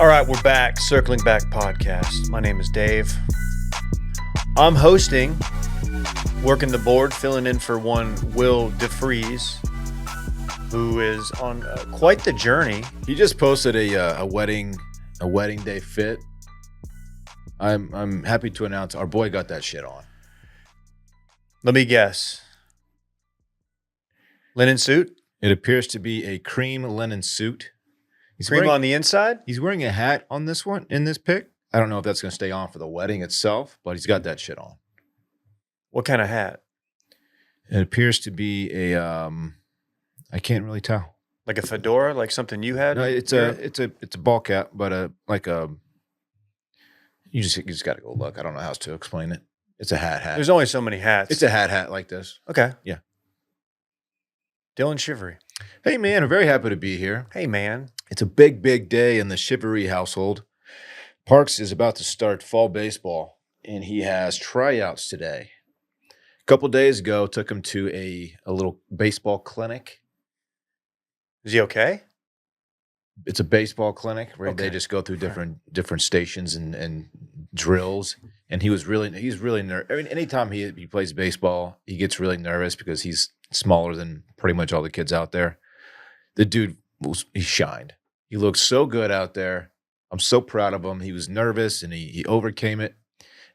All right, we're back. Circling Back podcast. My name is Dave. I'm hosting, working the board, filling in for one Will DeFries, who is on quite the journey. He just posted a wedding day fit. I'm happy to announce our boy got that shit on. Let me guess. Linen suit? It appears to be a cream linen suit. Cream on the inside? He's wearing a hat on this one, in this pic. I don't know if that's going to stay on for the wedding itself, but he's got that shit on. What kind of hat? It appears to be a, I can't really tell. Like a fedora, like something you had? No, it's a ball cap, but you just got to go look. I don't know how else to explain it. It's a hat. There's only so many hats. It's a hat like this. Okay. Yeah. Dillon Shivery. Hey man, I'm very happy to be here. Hey man. It's a big day in the Shivery household. Parks is about to start fall baseball, and he has tryouts today. A couple days ago, took him to a little baseball clinic. Is he okay? It's a baseball clinic where Okay. they just go through different stations and drills. And he's really nervous. I mean, anytime he plays baseball, he gets really nervous because he's smaller than pretty much all the kids out there. The dude, he shined. He looked so good out there. I'm so proud of him. He was nervous and he overcame it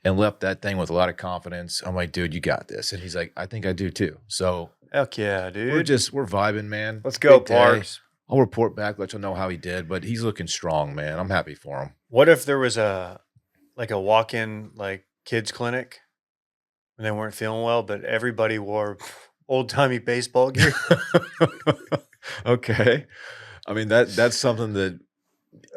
and left that thing with a lot of confidence. I'm like, dude, you got this. And he's like, I think I do too. So Heck yeah, dude. we're vibing, man. Let's go, Big day. Parks. I'll report back, let you know how he did, but he's looking strong, man. I'm happy for him. What if there was a walk-in kids clinic when they weren't feeling well, but everybody wore old-timey baseball gear? Okay. I mean, that's something that,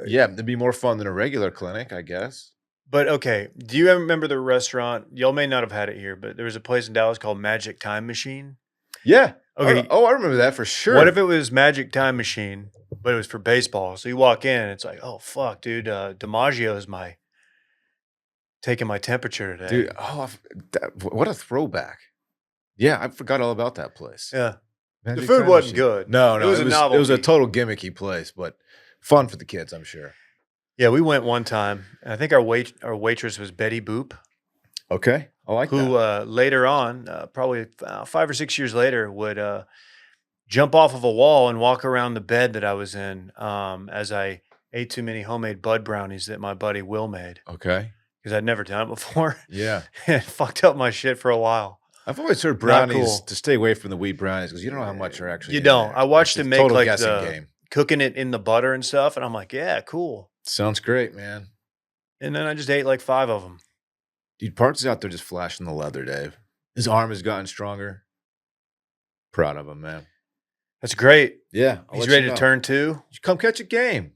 yeah, it'd be more fun than a regular clinic, I guess. But okay, do you ever remember the restaurant? Y'all may not have had it here, but there was a place in Dallas called Magic Time Machine. Yeah. Okay. Oh, I remember that for sure. What if it was Magic Time Machine, but it was for baseball? So you walk in, and it's like, oh fuck, dude, DiMaggio is taking my temperature today. Dude, what a throwback. Yeah, I forgot all about that place. Yeah. Magic The food Time wasn't Machine. good. No, It was a It novelty. was a total gimmicky place, but fun for the kids, I'm sure. Yeah, we went one time. And I think our waitress was Betty Boop. Okay. I like Who that. later on, probably 5 or 6 years later, would jump off of a wall and walk around the bed that I was in as I ate too many homemade bud brownies that my buddy Will made Okay. because I'd never done it before. Yeah. It fucked up my shit for a while. I've always heard Not brownies cool. to stay away from the wheat brownies because you don't know how much are actually You in don't. there. I watched It's him a make total like guessing the game. cooking it in the butter and stuff, and I'm like, yeah, cool. Sounds great, man. And then I just ate like 5 of them. Dude, Parks is out there just flashing the leather, Dave. His arm has gotten stronger. Proud of him, man. That's great. Yeah. He's ready to turn 2. Come catch a game.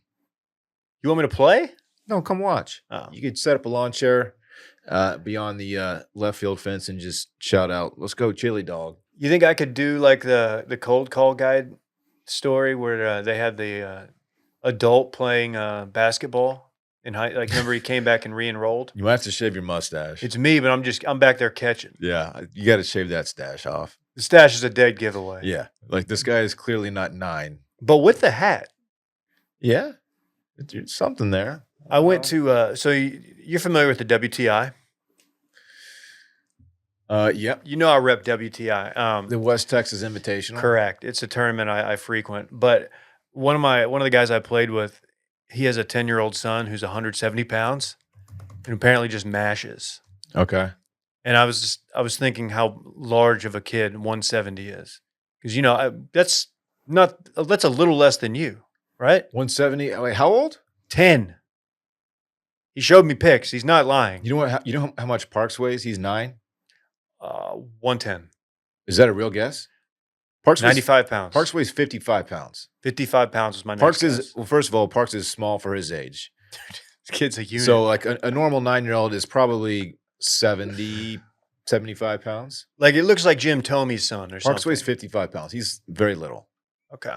You want me to play? No, come watch. Oh. You could set up a lawn chair beyond the left field fence and just shout out, let's go chili dog. You think I could do like the cold call guide story where they had the adult playing basketball in high? Like, remember he came back and re-enrolled? You might have to shave your mustache. It's me, but I'm back there catching. Yeah, you got to shave that stash off. The stash is a dead giveaway. Yeah, like this guy is clearly not 9. But with the hat, Yeah, it's something there. I went to. So you're familiar with the WTI? Yep. You know I rep WTI. The West Texas Invitational. Correct. It's a tournament I frequent. But one of the guys I played with, he has a 10-year-old son who's 170 pounds and apparently just mashes. Okay. And I was thinking how large of a kid 170 is. Because that's a little less than you, right? 170. Wait, how old? 10. He showed me pics. He's not lying. You know how much Parks weighs? He's 9. 110. Is that a real guess? Parks 95 pounds. Parks weighs 55 pounds. 55 pounds was my next Parks guess. is, well, first of all, Parks is small for his age. This kid's a unit. So like a normal 9-year-old is probably 70, 75 pounds. Like it looks like Jim Tomey's son or Parks something. weighs 55 pounds. He's very little. Okay.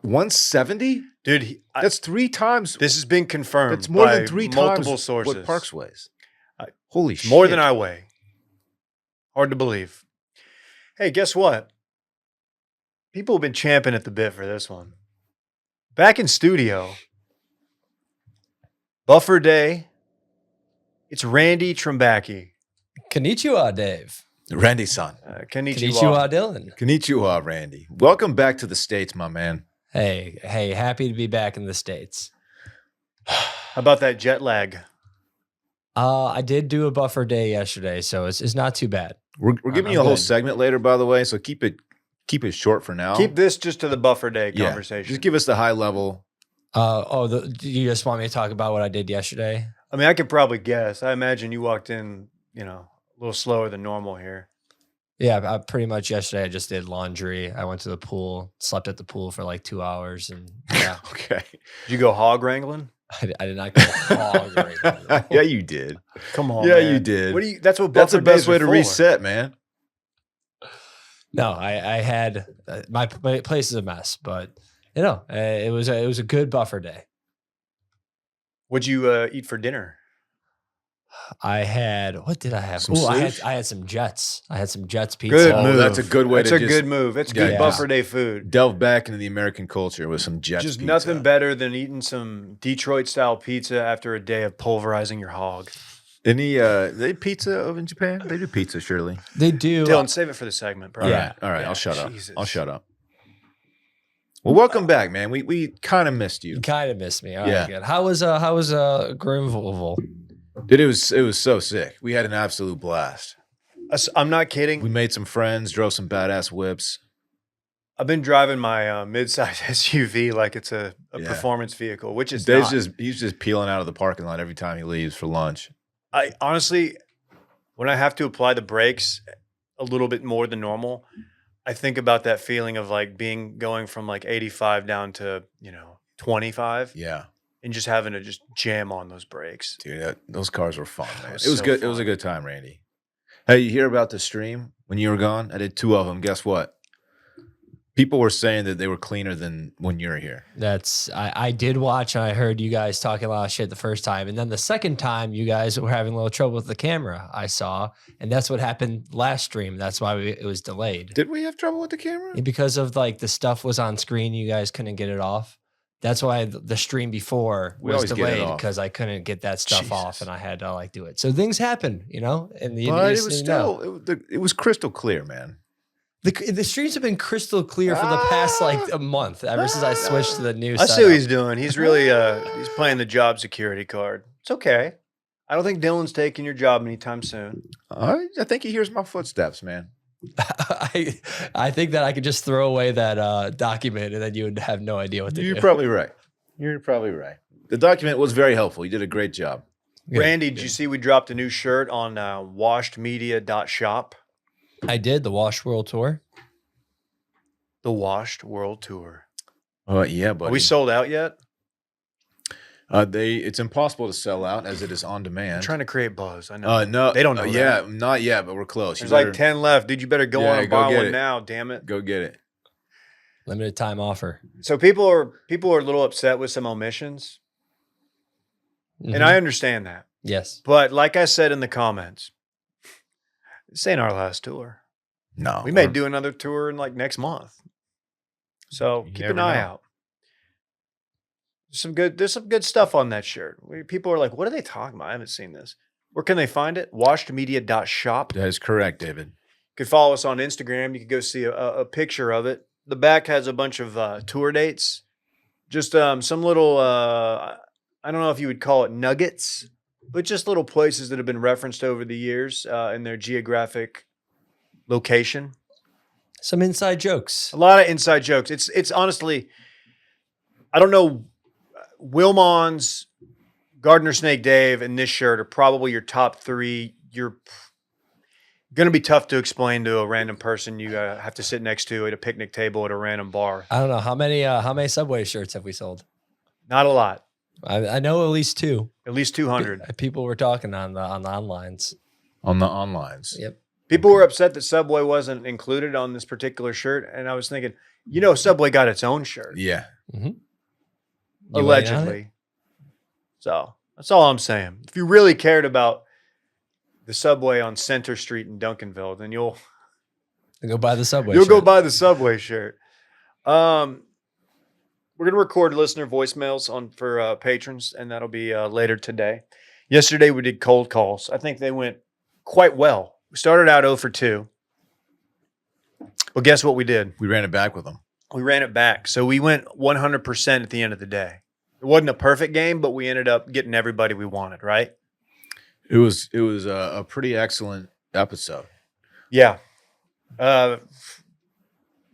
170? Dude, That's 3 times. this has been confirmed That's more by than 3 multiple times sources. what Parks weighs. I- Holy It's shit. more than I weigh. Hard to believe. Hey, guess what? People have been champing at the bit for this one. Back in studio, Buffer Day. It's Randy Trimbacki. Konnichiwa, Dave. Randy-san. Konnichiwa, Dillon. Konnichiwa, Randy. Welcome back to the States, my man. Hey, happy to be back in the States. How about that jet lag? I did do a buffer day yesterday, so it's not too bad. We're giving I'm you a whole good. segment later, by the way, so keep it short for now. Keep this just to the Buffer Day Yeah, conversation. just give us the high level. Do you just want me to talk about what I did yesterday? I mean, I could probably guess. I imagine you walked in, a little slower than normal here. Yeah, pretty much yesterday I just did laundry. I went to the pool, slept at the pool for like 2 hours, and yeah, Okay. Did you go hog wrangling? I did not go hog right. Yeah, you did. Come on, Yeah, man. you did. What do you? That's what. That's the Buffer best days way are to for. reset, man. No, I had my place is a mess, but it was a good buffer day. What'd you eat for dinner? I had what did I have? Some Oh, sushi? I had some Jets. I had some Jets pizza. Good Oh, move. that's a good way That's to a just good move. That's good Yeah. Buffer Day food. delve back into the American culture with some Jets Just pizza. nothing better than eating some Detroit-style pizza after a day of pulverizing your hog. Any they pizza over in Japan? They do pizza, surely. They do. Dylan, save it for the segment, bro. Yeah. All right. Yeah, I'll shut Jesus. up. I'll shut up. Well, welcome back, man. We kind of missed you. You kind of missed me. All right, Yeah. good. How was Groomville? Dude, it was so sick. We had an absolute blast. I'm not kidding. We made some friends, drove some badass whips. I've been driving my mid-size SUV like it's a Yeah. performance vehicle, which is Dave's not. he's just peeling out of the parking lot every time he leaves for lunch. I honestly, when I have to apply the brakes a little bit more than normal, I think about that feeling of like going from like 85 down to 25, Yeah, and just having to just jam on those brakes. dude, those cars were fun, man. was It was so good. It was a fun. good time, Randy. Hey, you hear about the stream when you were gone? I did 2 of them. Guess what? People were saying that they were cleaner than when you were here. I did watch, and I heard you guys talking a lot of shit the first time, and then the second time you guys were having a little trouble with the camera. I saw, and that's what happened last stream. That's why it was delayed Did we have trouble with the camera? because of like the stuff was on screen. You guys couldn't get it off. That's why the stream before We was always get it delayed off. because I couldn't get that stuff off, Jesus. and I had to like do it. So things happen, and the But it was still it was crystal clear, man. The streams have been crystal clear for the past like a month ever since I switched to the new. I see setup. what he's doing. He's really he's playing the job security card. It's okay. I don't think Dylan's taking your job anytime soon. I think he hears my footsteps, man. I think that I could just throw away that document and then you would have no idea what to You're do. probably right. You're probably right. The document was very helpful. You did a great job. Good. Randy, did you see we dropped a new shirt on washedmedia.shop? I did the Wash World Tour. The Washed World Tour. Oh yeah, buddy. Are we sold out yet? It's impossible to sell out as it is on I'm demand. trying to create buzz. I know. No, They don't know Yeah, that. not yet, but we're close. There's like 10 left. Dude, you better go Yeah, on and go buy get one it. now, damn it. Go get it. Limited time offer. So people are a little upset with some omissions, and Mhm. I understand that. Yes. But like I said in the comments, this ain't our last tour. No, We may do another tour in like next month. So You keep never an eye know. out. There's some good stuff on that shirt. People are like, what are they talking about? I haven't seen this. Where can they find it? Washedmedia.shop. That is correct, David. You could follow us on Instagram. You could go see a picture of it. The back has a bunch of tour dates. Just some little, I don't know if you would call it nuggets, but just little places that have been referenced over the years in their geographic location. Some inside jokes. A lot of inside jokes. It's honestly, I don't know, Wilmons, Gardner Snake Dave, and this shirt are probably your top 3. You're going to be tough to explain to a random person you have to sit next to at a picnic table at a random bar. I don't know how many Subway shirts have we sold. Not a lot. I know at least 2. At least 200. People were talking on the onlines. On the onlines. Yep. People were upset that Subway wasn't included on this particular shirt, and I was thinking, Subway got its own shirt, Yeah. You waiting on it? allegedly. So that's all I'm saying. If you really cared about the Subway on Center Street in Duncanville, then you'll Go buy the Subway. go shirt. buy the Subway shirt. What we're gonna record listener voicemails for patrons, and that'll be later today. Yesterday we did cold calls. I think they went quite well. We started out 0 for 2. Well, guess what we did? We ran it back with them. We ran it back. So we went 100% at the end of the day. It wasn't a perfect game, but we ended up getting everybody we wanted, right? It was a pretty excellent episode. Yeah.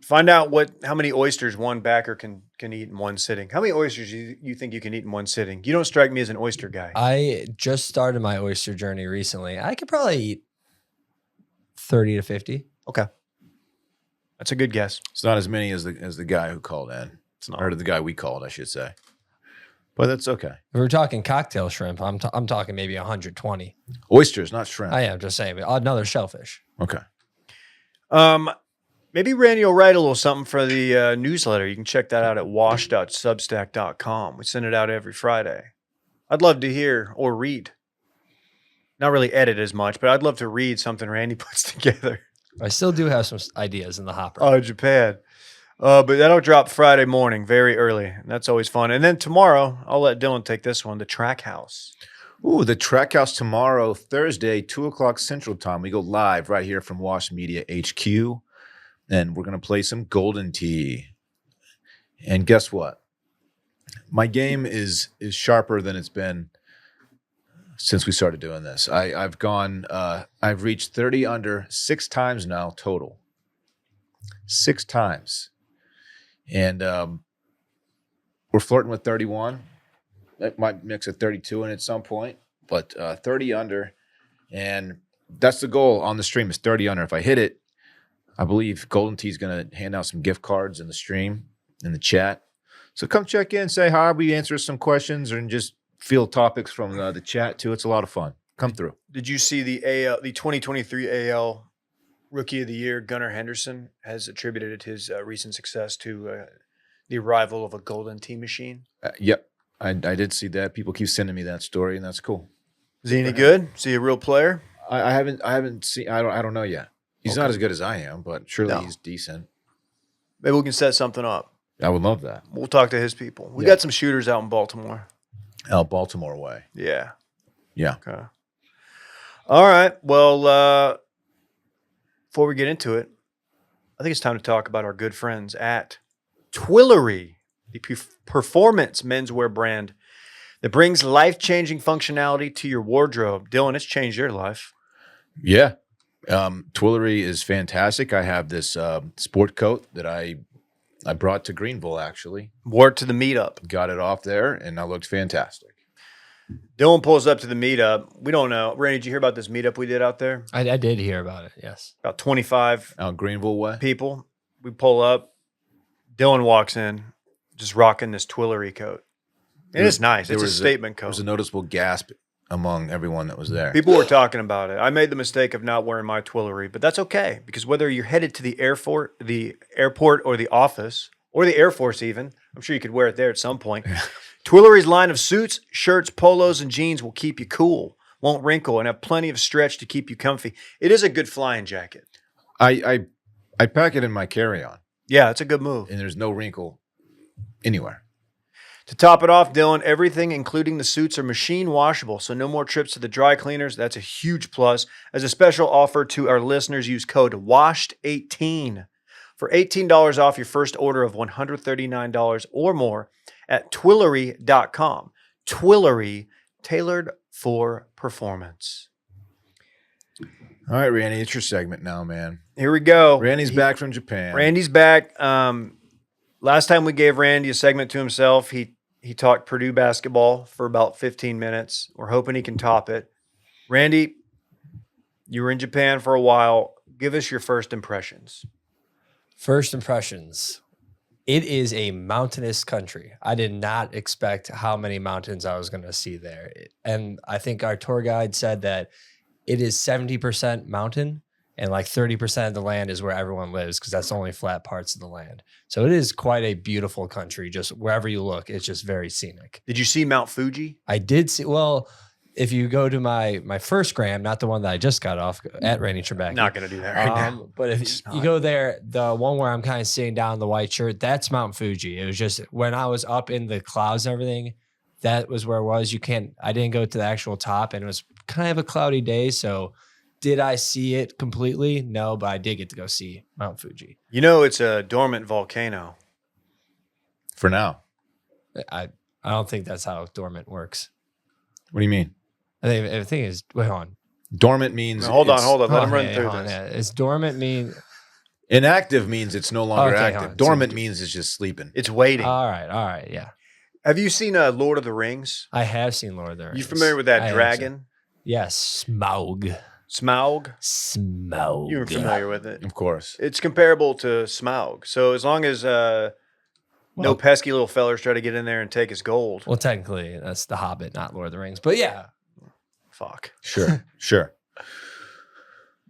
Find out how many oysters one backer can eat in one sitting. How many oysters you think you can eat in one sitting? You don't strike me as an oyster guy. I just started my oyster journey recently. I could probably eat 30 to 50. Okay. That's a good guess. It's not as many as the guy who called in. It's not. Or the guy we called, I should say. But that's okay. If we're talking cocktail shrimp, I'm talking maybe 120. Oysters, not shrimp. I am just saying, another shellfish. Okay. Maybe Randy will write a little something for the newsletter. You can check that out at wash.substack.com. We send it out every Friday. I'd love to hear or read. Not really edit as much, but I'd love to read something Randy puts together. I still do have some ideas in the hopper. Oh, Japan. But that'll drop Friday morning, very early. And that's always fun. And then tomorrow, I'll let Dillon take this one, the Track House. Ooh, the Track House tomorrow, Thursday, 2 o'clock Central Time. We go live right here from Wash Media HQ. And we're going to play some Golden Tee. And guess what? My game is sharper than it's been since we started doing this. I've reached 30 under 6 times now total. 6 times. And we're flirting with 31. That might mix a 32 in at some point, but 30 under. And that's the goal on the stream is 30 under. If I hit it, I believe Golden Tee's going to hand out some gift cards in the stream, in the chat. So come check in, say hi. We answer some questions and just field topics from the chat too. It's a lot of fun. Come through. Did you see the 2023 AL Rookie of the Year, Gunnar Henderson, has attributed his recent success to the arrival of a Golden Tee machine? Yep. I did see that. People keep sending me that story, and that's cool. Is he any good? Is he a real player? I haven't seen. I don't know yet. He's not as good as I am, but surely he's decent. Maybe we can set something up. I would love that. We'll talk to his people. We got some shooters out in Baltimore. Out Baltimore way. Yeah. Yeah. Okay. All right. Well, before we get into it, I think it's time to talk about our good friends at Twillery, the performance menswear brand that brings life-changing functionality to your wardrobe. Dillon, it's changed your life. Yeah. Twillery is fantastic. I have this sport coat that I brought to Greenville, actually. Wore it to the meetup. Got it off there, and I looked fantastic. Dillon pulls up to the meetup. We don't know. Randy, did you hear about this meetup we did out there? I did hear about it, yes. About 25 Out Greenville way? people. We pull up. Dillon walks in, just rocking this Twillery coat. It is nice. It's a statement coat. There was a noticeable gasp among everyone that was there. People were talking about it. I made the mistake of not wearing my Twillery, but that's okay because whether you're headed to the airport, or the office, or the Air Force even, I'm sure you could wear it there at some point. Twillery's line of suits, shirts, polos, and jeans will keep you cool, won't wrinkle, and have plenty of stretch to keep you comfy. It is a good flying jacket. I pack it in my carry-on. Yeah, it's a good move. And there's no wrinkle anywhere. To top it off, Dillon, everything, including the suits, are machine washable, so no more trips to the dry cleaners. That's a huge plus. As a special offer to our listeners, use code WASHED18 for $18 off your first order of $139 or more at Twillery.com. Twillery, tailored for performance. All right, Randy, it's your segment now, man. Here we go. Randy's back from Japan. Randy's back. Last time we gave Randy a segment to himself, he talked Purdue basketball for about 15 minutes. We're hoping he can top it. Randy, you were in Japan for a while. Give us your first impressions. First impressions. It is a mountainous country. I did not expect how many mountains I was going to see there. And I think our tour guide said that it is 70% mountain and like 30% of the land is where everyone lives because that's the only flat parts of the land. So it is quite a beautiful country. Just wherever you look, it's just very scenic. Did you see Mount Fuji? I did see, well, if you go to my first gram, not the one that I just got off at Randy Trebek. Not going to do that right now. But if It's you not. go there, the one where I'm kind of sitting down in the white shirt, that's Mount Fuji. It was just when I was up in the clouds and everything, that was where it was. I didn't go to the actual top, and it was kind of a cloudy day. So did I see it completely? No, but I did get to go see Mount Fuji. You know, it's a dormant volcano. For now. I don't think that's how dormant works. What do you mean? I think everything is, wait, hold on. Dormant means Now, hold on. it's- Let him run yeah, through hold on, this. yeah. It's dormant mean. Inactive means it's no longer Okay, active. hold on. Dormant means it's just sleeping. It's waiting. All right, yeah. Have you seen Lord of the Rings? I have seen Lord of the Rings. You familiar with that I have dragon? Yes, Smaug. Smaug? Smaug. You're familiar with it. Of course. It's comparable to Smaug. So as long as no Well- pesky little fellers try to get in there and take his gold. Well, technically, that's The Hobbit, not Lord of the Rings. But yeah. Fuck. Sure.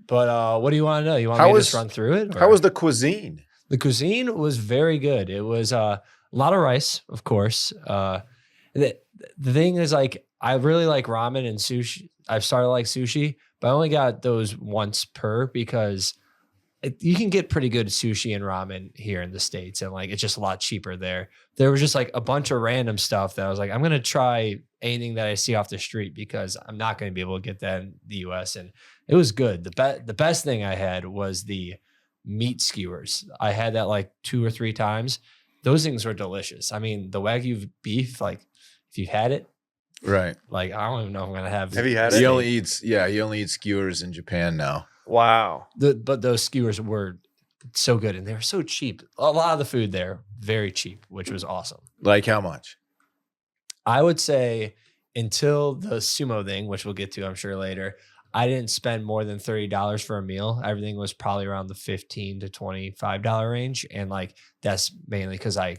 But what do you want to know? You want How me to was- just run through it? How or- was the cuisine? The cuisine was very good. It was a lot of rice, of course. The thing is, like, I really like ramen and sushi. I've started to like sushi, but I only got those once per because you can get pretty good sushi and ramen here in the States, and like it's just a lot cheaper there. There was just like a bunch of random stuff that I was like, I'm gonna try anything that I see off the street because I'm not gonna be able to get that in the US. And it was good. The best thing I had was the meat skewers. I had that like 2 or 3 times. Those things were delicious. I mean, the Wagyu beef, like if you've had it, Right. like I don't even know if I'm gonna have. Have you had He it? only eats skewers in Japan now. Wow. But those skewers were so good and they were so cheap. A lot of the food there, very cheap, which was awesome. Like how much? I would say until the sumo thing, which we'll get to, I'm sure later, I didn't spend more than $30 for a meal. Everything was probably around the $15 to $25 range. And like, that's mainly because I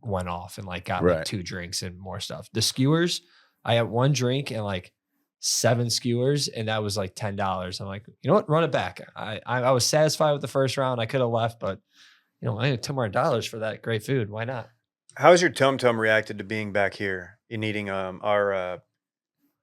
went off and like got like Right. 2 drinks and more stuff. The skewers, I had 1 drink and like 7 skewers, and that was like $10. I'm like, you know what? Run it back. I was satisfied with the first round. I could have left, but you know, I had $10 more for that great food. Why not? How has your tum-tum reacted to being back here and eating our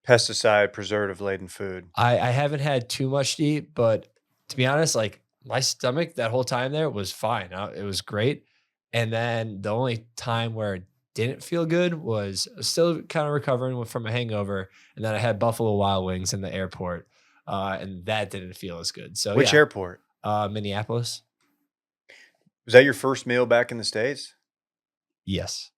pesticide preservative-laden food? I haven't had too much to eat, but to be honest, like my stomach that whole time there was fine. It was great. And then the only time where it didn't feel good was still kind of recovering from a hangover. And then I had Buffalo Wild Wings in the airport, and that didn't feel as good. So Which yeah, airport? Minneapolis. Was that your first meal back in the States? Yes.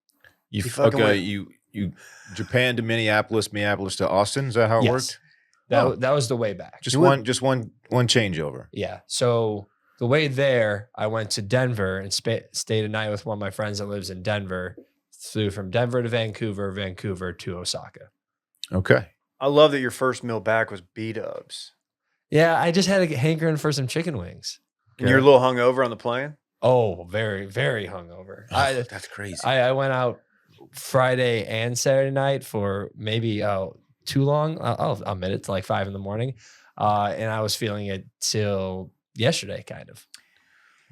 You You fucking okay? went- You Japan to Minneapolis, Minneapolis to Austin. Is that how it Yes. worked? That was the way back. Just one changeover. Yeah. So the way there, I went to Denver and stayed a night with one of my friends that lives in Denver. Flew from Denver to Vancouver, Vancouver to Osaka. Okay. I love that your first meal back was B-dubs. Yeah, I just had a hankering for some chicken wings. And you're a little hungover on the plane? Oh, very, very hungover. That's crazy. I went out Friday and Saturday night for maybe too long. I'll admit it, to like 5 a.m. And I was feeling it till yesterday, kind of.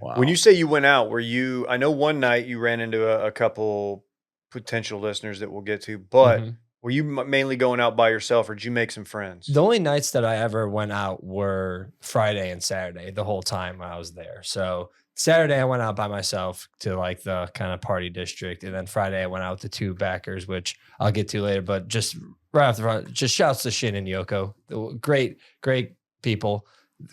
Wow. When you say you went out, I know one night you ran into a couple potential listeners that we'll get to, but Mhm. were you mainly going out by yourself or did you make some friends? The only nights that I ever went out were Friday and Saturday the whole time when I was there. So Saturday I went out by myself to like the kind of party district, and then Friday I went out to 2 backers, which I'll get to later. But just right off the front, just shouts to Shin and Yoko, great people,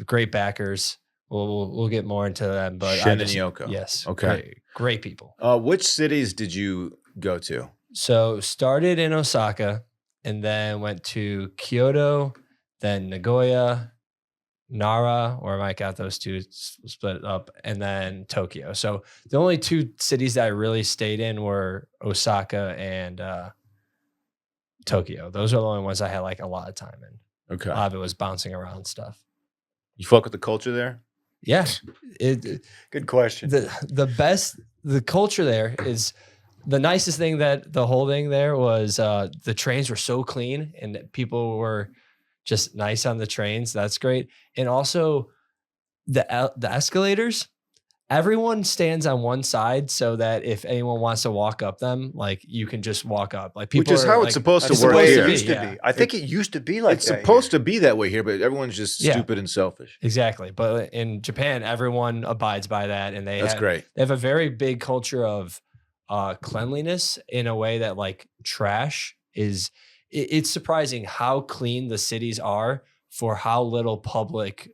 great backers. We'll get more into them, but Shin and Yoko. Yes, Okay. great people. Which cities did you go to? So started in Osaka and then went to Kyoto, then Nagoya, Nara, or I might got those 2 split up, and then Tokyo. So the only 2 cities that I really stayed in were Osaka and Tokyo. Those are the only ones I had like a lot of time in. Okay. A lot of it was bouncing around stuff. You fuck with the culture there? Yeah. Good question. The culture there is the nicest thing. That the whole thing there was the trains were so clean and people were just nice on the trains. That's great. And also the escalators, everyone stands on one side so that if anyone wants to walk up them, like you can just walk up. Like people Which is are, how like, it's supposed to That's work the way here. it used to yeah. be. I think it used to be like It's that supposed here. to be that way here, but everyone's just Yeah. stupid and selfish. Exactly. But in Japan, everyone abides by that, and That's great. They have a very big culture of cleanliness in a way that like trash is. It's surprising how clean the cities are for how little public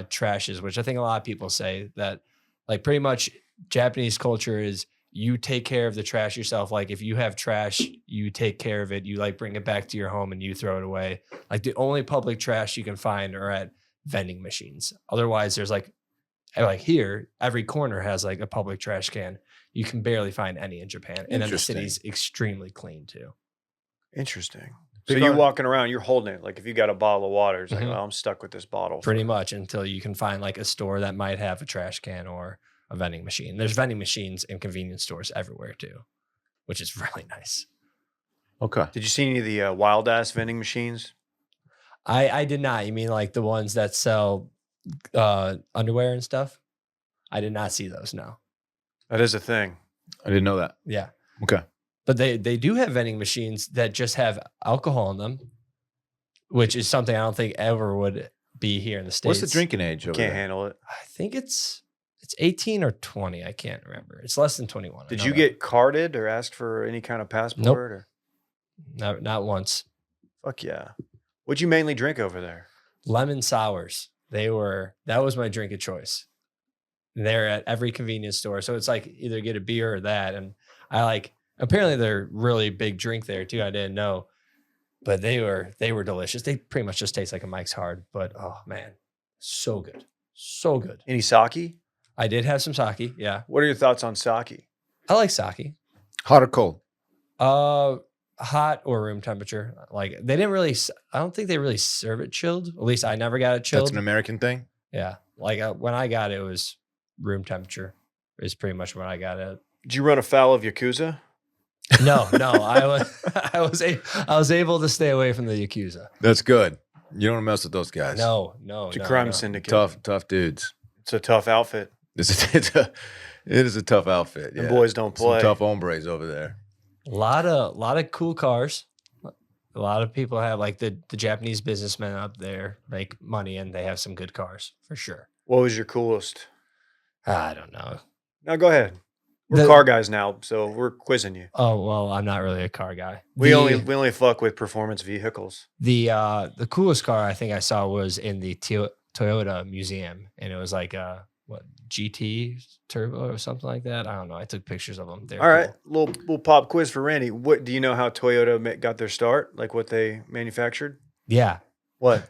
trash is, which I think a lot of people say that like pretty much Japanese culture is you take care of the trash yourself. Like if you have trash, you take care of it. You like bring it back to your home and you throw it away. Like the only public trash you can find are at vending machines. Otherwise, there's like here, every corner has like a public trash can. You can barely find any in Japan. And then the Interesting. city's extremely clean too. Interesting. So Big you're on- walking around, you're holding it. Like if you got a bottle of water, it's like, Mhm. well, I'm stuck with this bottle. Pretty much until you can find like a store that might have a trash can or a vending machine. There's vending machines in convenience stores everywhere too, which is really nice. Okay. Did you see any of the wild ass vending machines? I did not. You mean like the ones that sell underwear and stuff? I did not see those. No. That is a thing. I didn't know that. Yeah. Okay. But they do have vending machines that just have alcohol in them, which is something I don't think ever would be here in the States. What's the drinking age over Can't there? handle it. I think it's 18 or 20. I can't remember. It's less than 21. I Did know you that. get carded or asked for any kind of passport? Or? Not once. Fuck yeah. What'd you mainly drink over there? Lemon sours. That was my drink of choice. They're at every convenience store. So it's like either get a beer or that. And apparently they're really big drink there too. I didn't know, but they were delicious. They pretty much just taste like a Mike's Hard, but oh man, so good. So good. Any sake? I did have some sake. Yeah. What are your thoughts on sake? I like sake. Hot or cold? Hot or room temperature. Like they didn't really, I don't think they really serve it chilled. At least I never got it chilled. That's an American thing? Yeah. Like when I got it, it was room temperature is pretty much when I got it. Did you run afoul of Yakuza? No, I was able to stay away from the Yakuza. That's good. You don't want to mess with those guys. No. It's a crime no. syndicate. Tough dudes. It's a tough outfit. It is a tough outfit. The Yeah. boys don't play. Some tough hombres over there. A lot of cool cars. A lot of people have like the Japanese businessmen up there make money and they have some good cars for sure. What was your coolest? I don't know. No, go ahead. We're car guys now, so we're quizzing you. Oh well, I'm not really a car guy. We only fuck with performance vehicles. The coolest car I think I saw was in the Toyota museum, and it was like GT turbo or something like that. I don't know. I took pictures of them. They're All right, cool. little pop quiz for Randy. What do you know how Toyota got their start? Like what they manufactured? Yeah. What?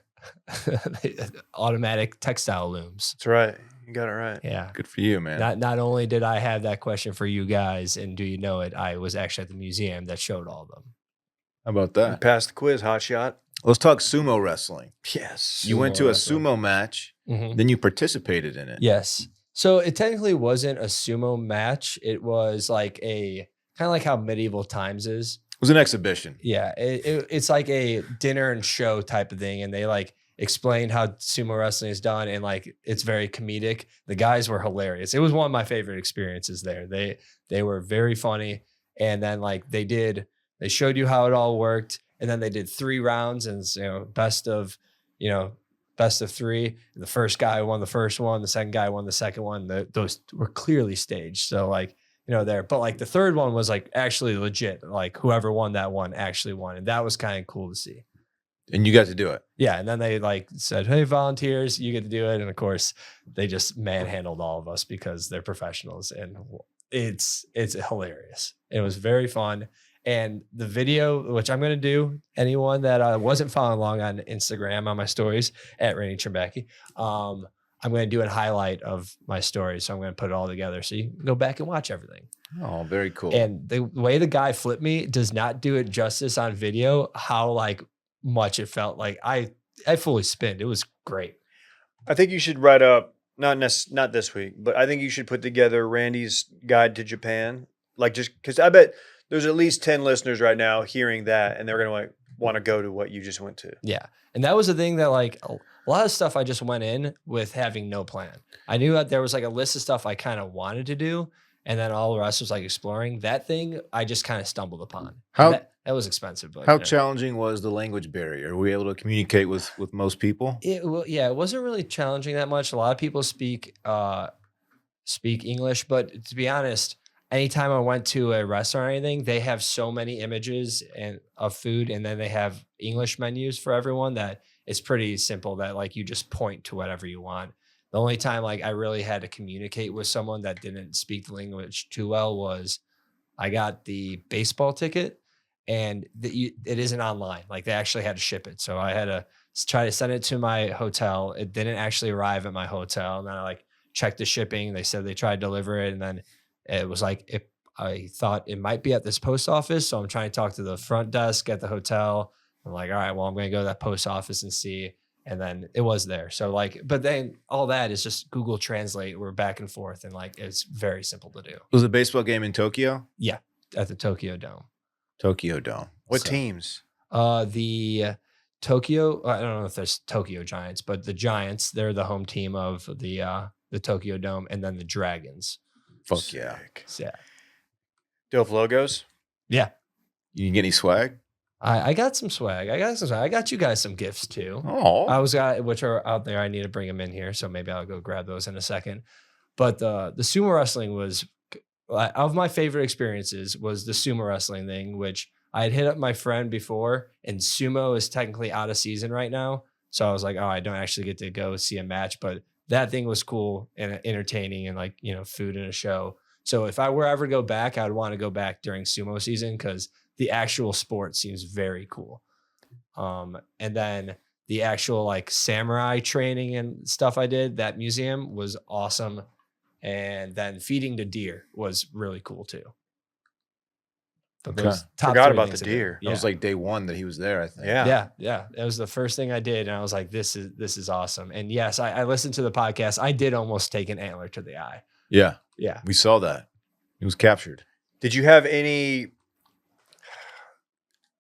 Automatic textile looms. That's right. You got it right. Yeah. Good for you, man. Not only did I have that question for you guys, and do you know it? I was actually at the museum that showed all of them. How about You that? passed the quiz, hot shot. Let's talk sumo wrestling. Yes. You went to a wrestling. sumo match, Mhm. then you participated in it. Yes. So it technically wasn't a sumo match. It was like kind of like how medieval times is. It was an exhibition. Yeah. It's like a dinner and show type of thing. And they like explained how sumo wrestling is done. And like, it's very comedic. The guys were hilarious. It was one of my favorite experiences there. They were very funny. And then like they showed you how it all worked. And then they did 3 rounds and, best of 3. The first guy won the first one. The second guy won the second one. Those were clearly staged. So like, there, but like the third one was like actually legit. Like whoever won that one actually won. And that was kind of cool to see. And you got to do it. Yeah. And then they like said, hey, volunteers, you get to do it. And of course they just manhandled all of us because they're professionals. And it's hilarious. It was very fun. And the video, which I'm going to do, anyone that wasn't following along on Instagram on my stories at Randy Trembecki, I'm going to do a highlight of my story. So I'm going to put it all together so you can go back and watch everything. Oh, very cool. And the way the guy flipped me does not do it justice on video, how like much it felt like I fully spinned. It was great. I think you should write up, not this week, but I think you should put together Randy's guide to Japan. Like just because I bet there's at least 10 listeners right now hearing that and they're going to like, want to go to what you just went to. Yeah. And that was the thing that like a lot of stuff I just went in with having no plan. I knew that there was like a list of stuff I kind of wanted to do. And then all the rest was like exploring. That thing I just kind of stumbled upon. That was expensive. But how challenging was the language barrier? Were we able to communicate with most people? It wasn't really challenging that much. A lot of people speak English, but to be honest, anytime I went to a restaurant or anything, they have so many images of food, and then they have English menus for everyone that it's pretty simple that like you just point to whatever you want. The only time like I really had to communicate with someone that didn't speak the language too well was I got the baseball ticket, and it isn't online. Like they actually had to ship it. So I had to try to send it to my hotel. It didn't actually arrive at my hotel. And then I like checked the shipping. They said they tried to deliver it. And then it was like, I thought it might be at this post office. So I'm trying to talk to the front desk at the hotel. I'm like, all right, well, I'm going to go to that post office and see. And then it was there. So like, but then all that is just Google Translate. We're back and forth, and like, it's very simple to do. Was the baseball game in Tokyo? Yeah. At the Tokyo Dome. Tokyo Dome. What teams? The Tokyo, I don't know if there's Tokyo Giants, but the Giants, they're the home team of the Tokyo Dome, and then the Dragons. Fuck Sick. Yeah. Dope logos? Yeah. You didn't get any swag? I got some swag. I got you guys some gifts too. Oh. Which are out there. I need to bring them in here. So maybe I'll go grab those in a second. But the sumo wrestling was, of my favorite experiences was the sumo wrestling thing, which I had hit up my friend before, and sumo is technically out of season right now. So I was like, oh, I don't actually get to go see a match, but that thing was cool and entertaining, and like, you know, food and a show. So if I were ever to go back, I'd want to go back during sumo season because the actual sport seems very cool. And then the actual like samurai training and stuff I did, that museum was awesome. And then feeding the deer was really cool too. But those top Forgot three about things the I did. deer. That was like day one that he was there, I think. Yeah. Yeah. It was the first thing I did. And I was like, this is awesome. And yes, I listened to the podcast. I did almost take an antler to the eye. Yeah. Yeah. We saw that. He was captured. Did you have any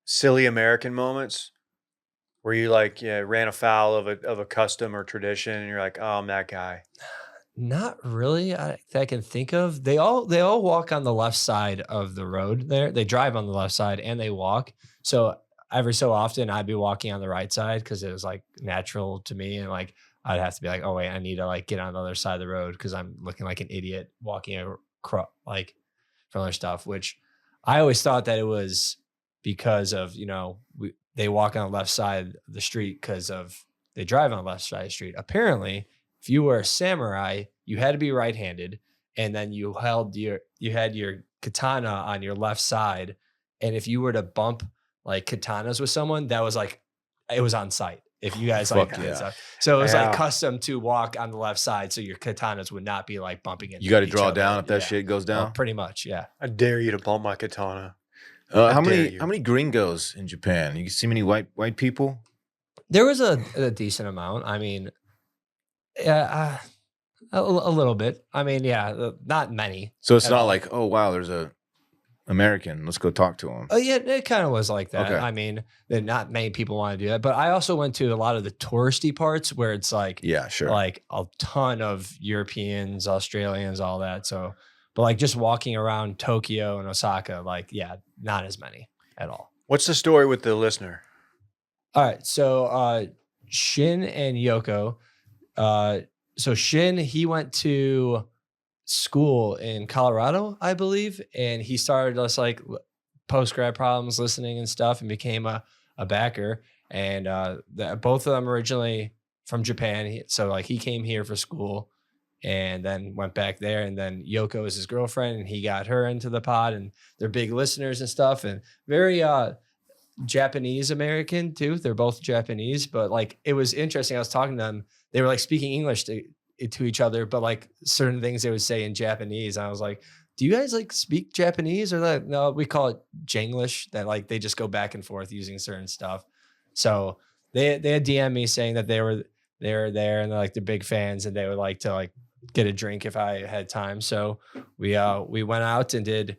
silly American moments where you like ran afoul of a custom or tradition, and you're like, oh, I'm that guy? Not really. That I can think of. They all walk on the left side of the road there. They drive on the left side and they walk. So every so often I'd be walking on the right side because it was like natural to me. And like, I'd have to be like, oh wait, I need to like get on the other side of the road because I'm looking like an idiot walking like from other stuff, which I always thought that it was because of, you know, they walk on the left side of the street because of they drive on the left side of the street. Apparently, if you were a samurai, you had to be right-handed, and then you had your katana on your left side. And if you were to bump like katanas with someone, that was like it was on site. If you guys like that. So it was like custom to walk on the left side, so your katanas would not be like bumping into. You got to each draw other. down if that shit goes down. Well, pretty much, yeah. I dare you to bump my katana. How many gringos in Japan? You see many white people? There was a decent amount. I mean, yeah, a little bit. I mean, yeah, not many. So it's not like, oh wow, there's a American. Let's go talk to him. Oh yeah, it kind of was like that. Okay. I mean, not many people want to do that, but I also went to a lot of the touristy parts where it's like, yeah, sure, like a ton of Europeans, Australians, all that. So, but like just walking around Tokyo and Osaka, like, yeah, not as many at all. What's the story with the listener? All right, so Shin and Yoko. So Shin, he went to school in Colorado, I believe, and he started just like post-grad problems, listening and stuff, and became a backer. And both of them originally from Japan, so like he came here for school and then went back there. And then Yoko is his girlfriend, and he got her into the pod, and they're big listeners and stuff, and very Japanese American too. They're both Japanese, but like it was interesting. I was talking to them. They were like speaking English to each other, but like certain things they would say in Japanese. I was like, do you guys like speak Japanese or that? No, we call it Janglish, that like they just go back and forth using certain stuff. So they had DM me saying that they were there and they're like, they're big fans and they would like to like get a drink if I had time. So we went out and did,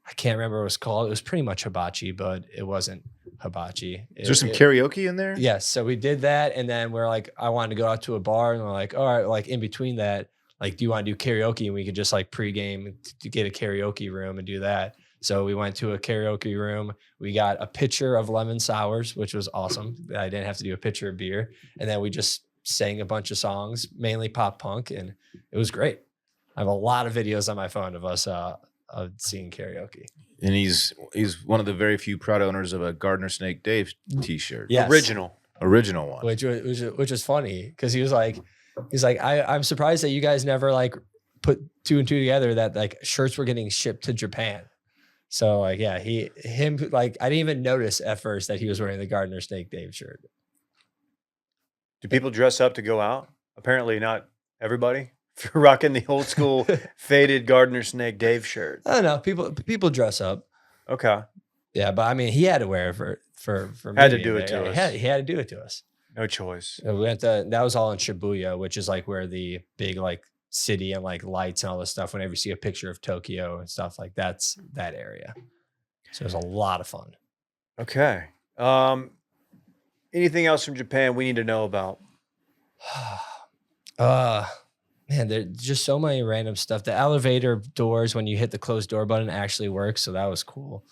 I can't remember what it was called. It was pretty much hibachi, but it wasn't hibachi. Is there some karaoke in there? Yes. So we did that. And then we're like, I wanted to go out to a bar, and we're like, all right, like in between that, like, do you want to do karaoke? And we could just like pregame to get a karaoke room and do that. So we went to a karaoke room. We got a pitcher of lemon sours, which was awesome. I didn't have to do a pitcher of beer. And then we just sang a bunch of songs, mainly pop punk, and it was great. I have a lot of videos on my phone of us singing karaoke. And he's one of the very few proud owners of a Gardner Snake Dave T-shirt. Yes. Original one. Which was funny because he's like, I'm surprised that you guys never like put two and two together that like shirts were getting shipped to Japan. So like, yeah, like I didn't even notice at first that he was wearing the Gardner Snake Dave shirt. Do people dress up to go out? Apparently not everybody. If you're rocking the old school faded Gardner Snake Dave shirt. I don't know. People dress up. Okay. Yeah, but I mean, he had to wear it for Had me to do it to us. He had to do it to us. No choice. We went to, that was all in Shibuya, which is like where the big like city and like lights and all this stuff. Whenever you see a picture of Tokyo and stuff like that's that area. So it was a lot of fun. Okay. Anything else from Japan we need to know about? Man, there's just so many random stuff. The elevator doors, when you hit the closed door button, actually works. So that was cool.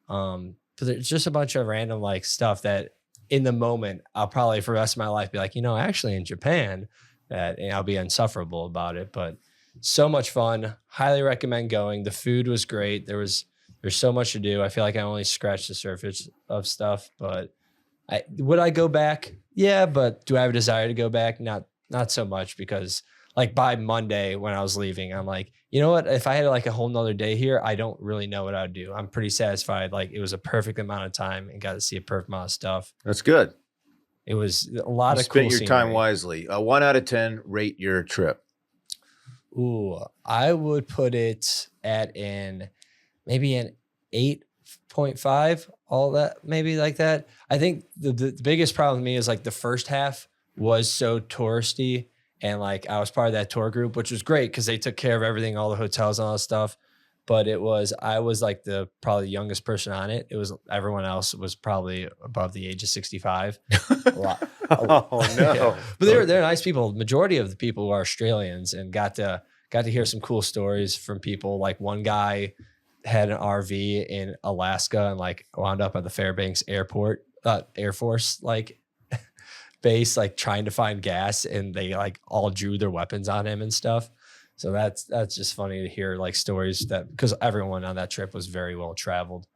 But there's just a bunch of random like stuff that in the moment, I'll probably for the rest of my life be like, actually in Japan, that I'll be insufferable about it. But so much fun. Highly recommend going. The food was great. There's so much to do. I feel like I only scratched the surface of stuff, but would I go back? Yeah, but do I have a desire to go back? Not so much, because like by Monday when I was leaving, I'm like, you know what? If I had like a whole nother day here, I don't really know what I would do. I'm pretty satisfied. Like it was a perfect amount of time and got to see a perfect amount of stuff. That's good. It was a lot of spent cool your scenery. time wisely. 1 out of 10, rate your trip. Ooh, I would put it at maybe an 8.5, all that, maybe like that. I think the biggest problem with me is like the first half was so touristy, and like I was part of that tour group, which was great because they took care of everything, all the hotels and all that stuff. But I was like probably the youngest person on it. It was everyone else was probably above the age of 65. A lot. Oh no! Yeah. But they're nice people. Majority of the people were Australians, and got to hear some cool stories from people. Like one guy had an RV in Alaska and like wound up at the Fairbanks Airport, Air Force like base, like trying to find gas, and they like all drew their weapons on him and stuff. So that's just funny to hear like stories that, because everyone on that trip was very well traveled.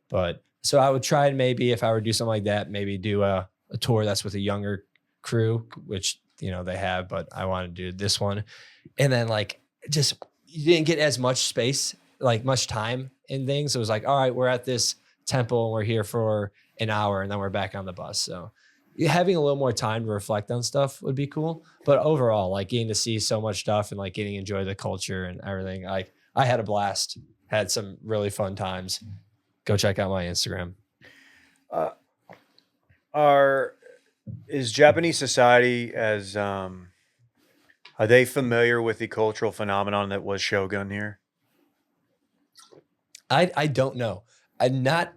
But so I would try, and maybe if I were to do something like that, maybe do a tour that's with a younger crew, which they have, but I want to do this one. And then like just you didn't get as much space, like much time in things. So it was like, all right, we're at this temple and we're here for an hour and then we're back on the bus. So having a little more time to reflect on stuff would be cool. But overall, like getting to see so much stuff and like getting to enjoy the culture and everything, I had a blast, had some really fun times. Go check out my Instagram. Is Japanese society are they familiar with the cultural phenomenon that was Shogun here? I don't know. Not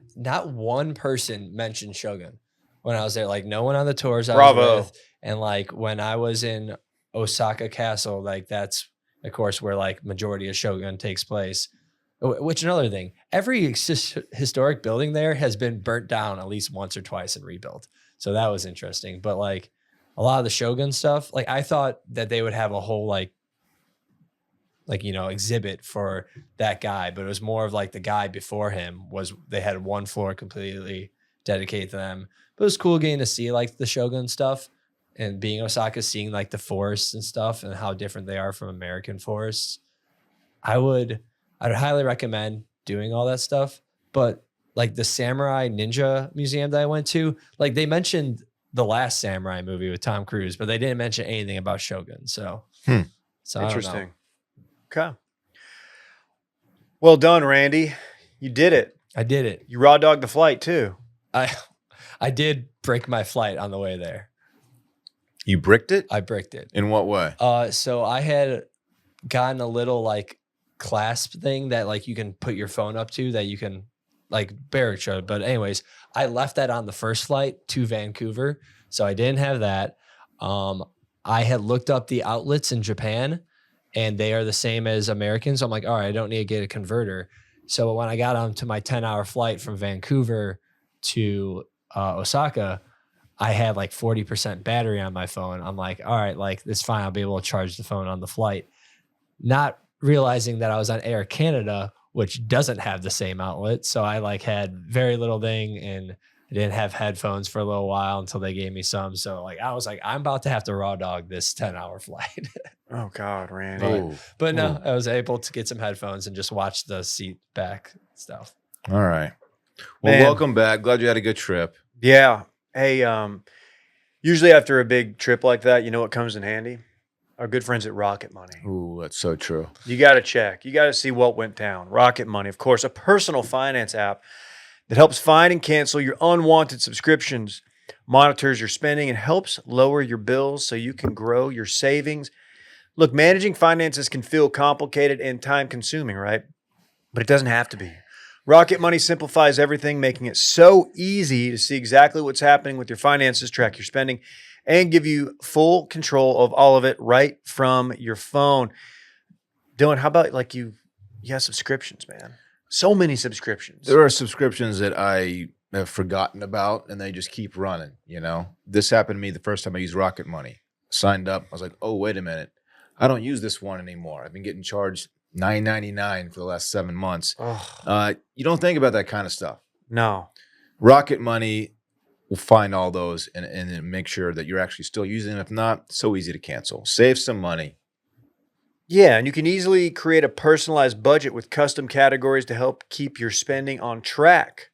one person mentioned Shogun when I was there. Like no one on the tours I was with. And like when I was in Osaka Castle, like that's of course where like majority of Shogun takes place. Which another thing, every historic building there has been burnt down at least once or twice and rebuilt. So that was interesting. But like a lot of the Shogun stuff, like I thought that they would have a whole like exhibit for that guy, but it was more of like the guy before him they had one floor completely dedicated to them. But it was cool getting to see like the Shogun stuff and being Osaka, seeing like the forests and stuff and how different they are from American forests. I'd highly recommend doing all that stuff. But like the Samurai Ninja Museum that I went to, like they mentioned the last Samurai movie with Tom Cruise, but they didn't mention anything about Shogun. So Interesting. Okay. Well done, Randy. You did it. I did it. You raw dogged the flight too. I did break my flight on the way there. You bricked it? I bricked it. In what way? So I had gotten a little like clasp thing that like you can put your phone up to that you can like Barrett showed. But anyways, I left that on the first flight to Vancouver. So I didn't have that. I had looked up the outlets in Japan and they are the same as Americans. So I'm like, all right, I don't need to get a converter. So when I got onto my 10-hour flight from Vancouver to Osaka, I had like 40% battery on my phone. I'm like, all right, like it's fine. I'll be able to charge the phone on the flight. Not realizing that I was on Air Canada, which doesn't have the same outlet. So I like had very little thing and I didn't have headphones for a little while until they gave me some. So like, I was like, I'm about to have to raw dog this 10-hour flight. Oh God, Randy. Oh, But no, I was able to get some headphones and just watch the seat back stuff. all right. Well, Man. welcome back. Glad you had a good trip. Yeah. Hey, usually after a big trip like that, you know what comes in handy? Our good friends at Rocket Money. Ooh, that's so true. You got to check. You got to see what went down. Rocket Money, of course, a personal finance app that helps find and cancel your unwanted subscriptions, monitors your spending, and helps lower your bills so you can grow your savings. Look, managing finances can feel complicated and time-consuming, right? But it doesn't have to be. Rocket Money simplifies everything, making it so easy to see exactly what's happening with your finances, track your spending, and give you full control of all of it right from your phone. Dylan, how about like you have subscriptions, man? So many subscriptions. There are subscriptions that I have forgotten about, and they just keep running. You know, this happened to me the first time I used Rocket Money. Signed up, I was like, "Oh, wait a minute, I don't use this one anymore. I've been getting charged $9.99 for the last 7 months." You don't think about that kind of stuff. No. Rocket Money will find all those and make sure that you're actually still using them. If not, so easy to cancel. Save some money. Yeah, and you can easily create a personalized budget with custom categories to help keep your spending on track.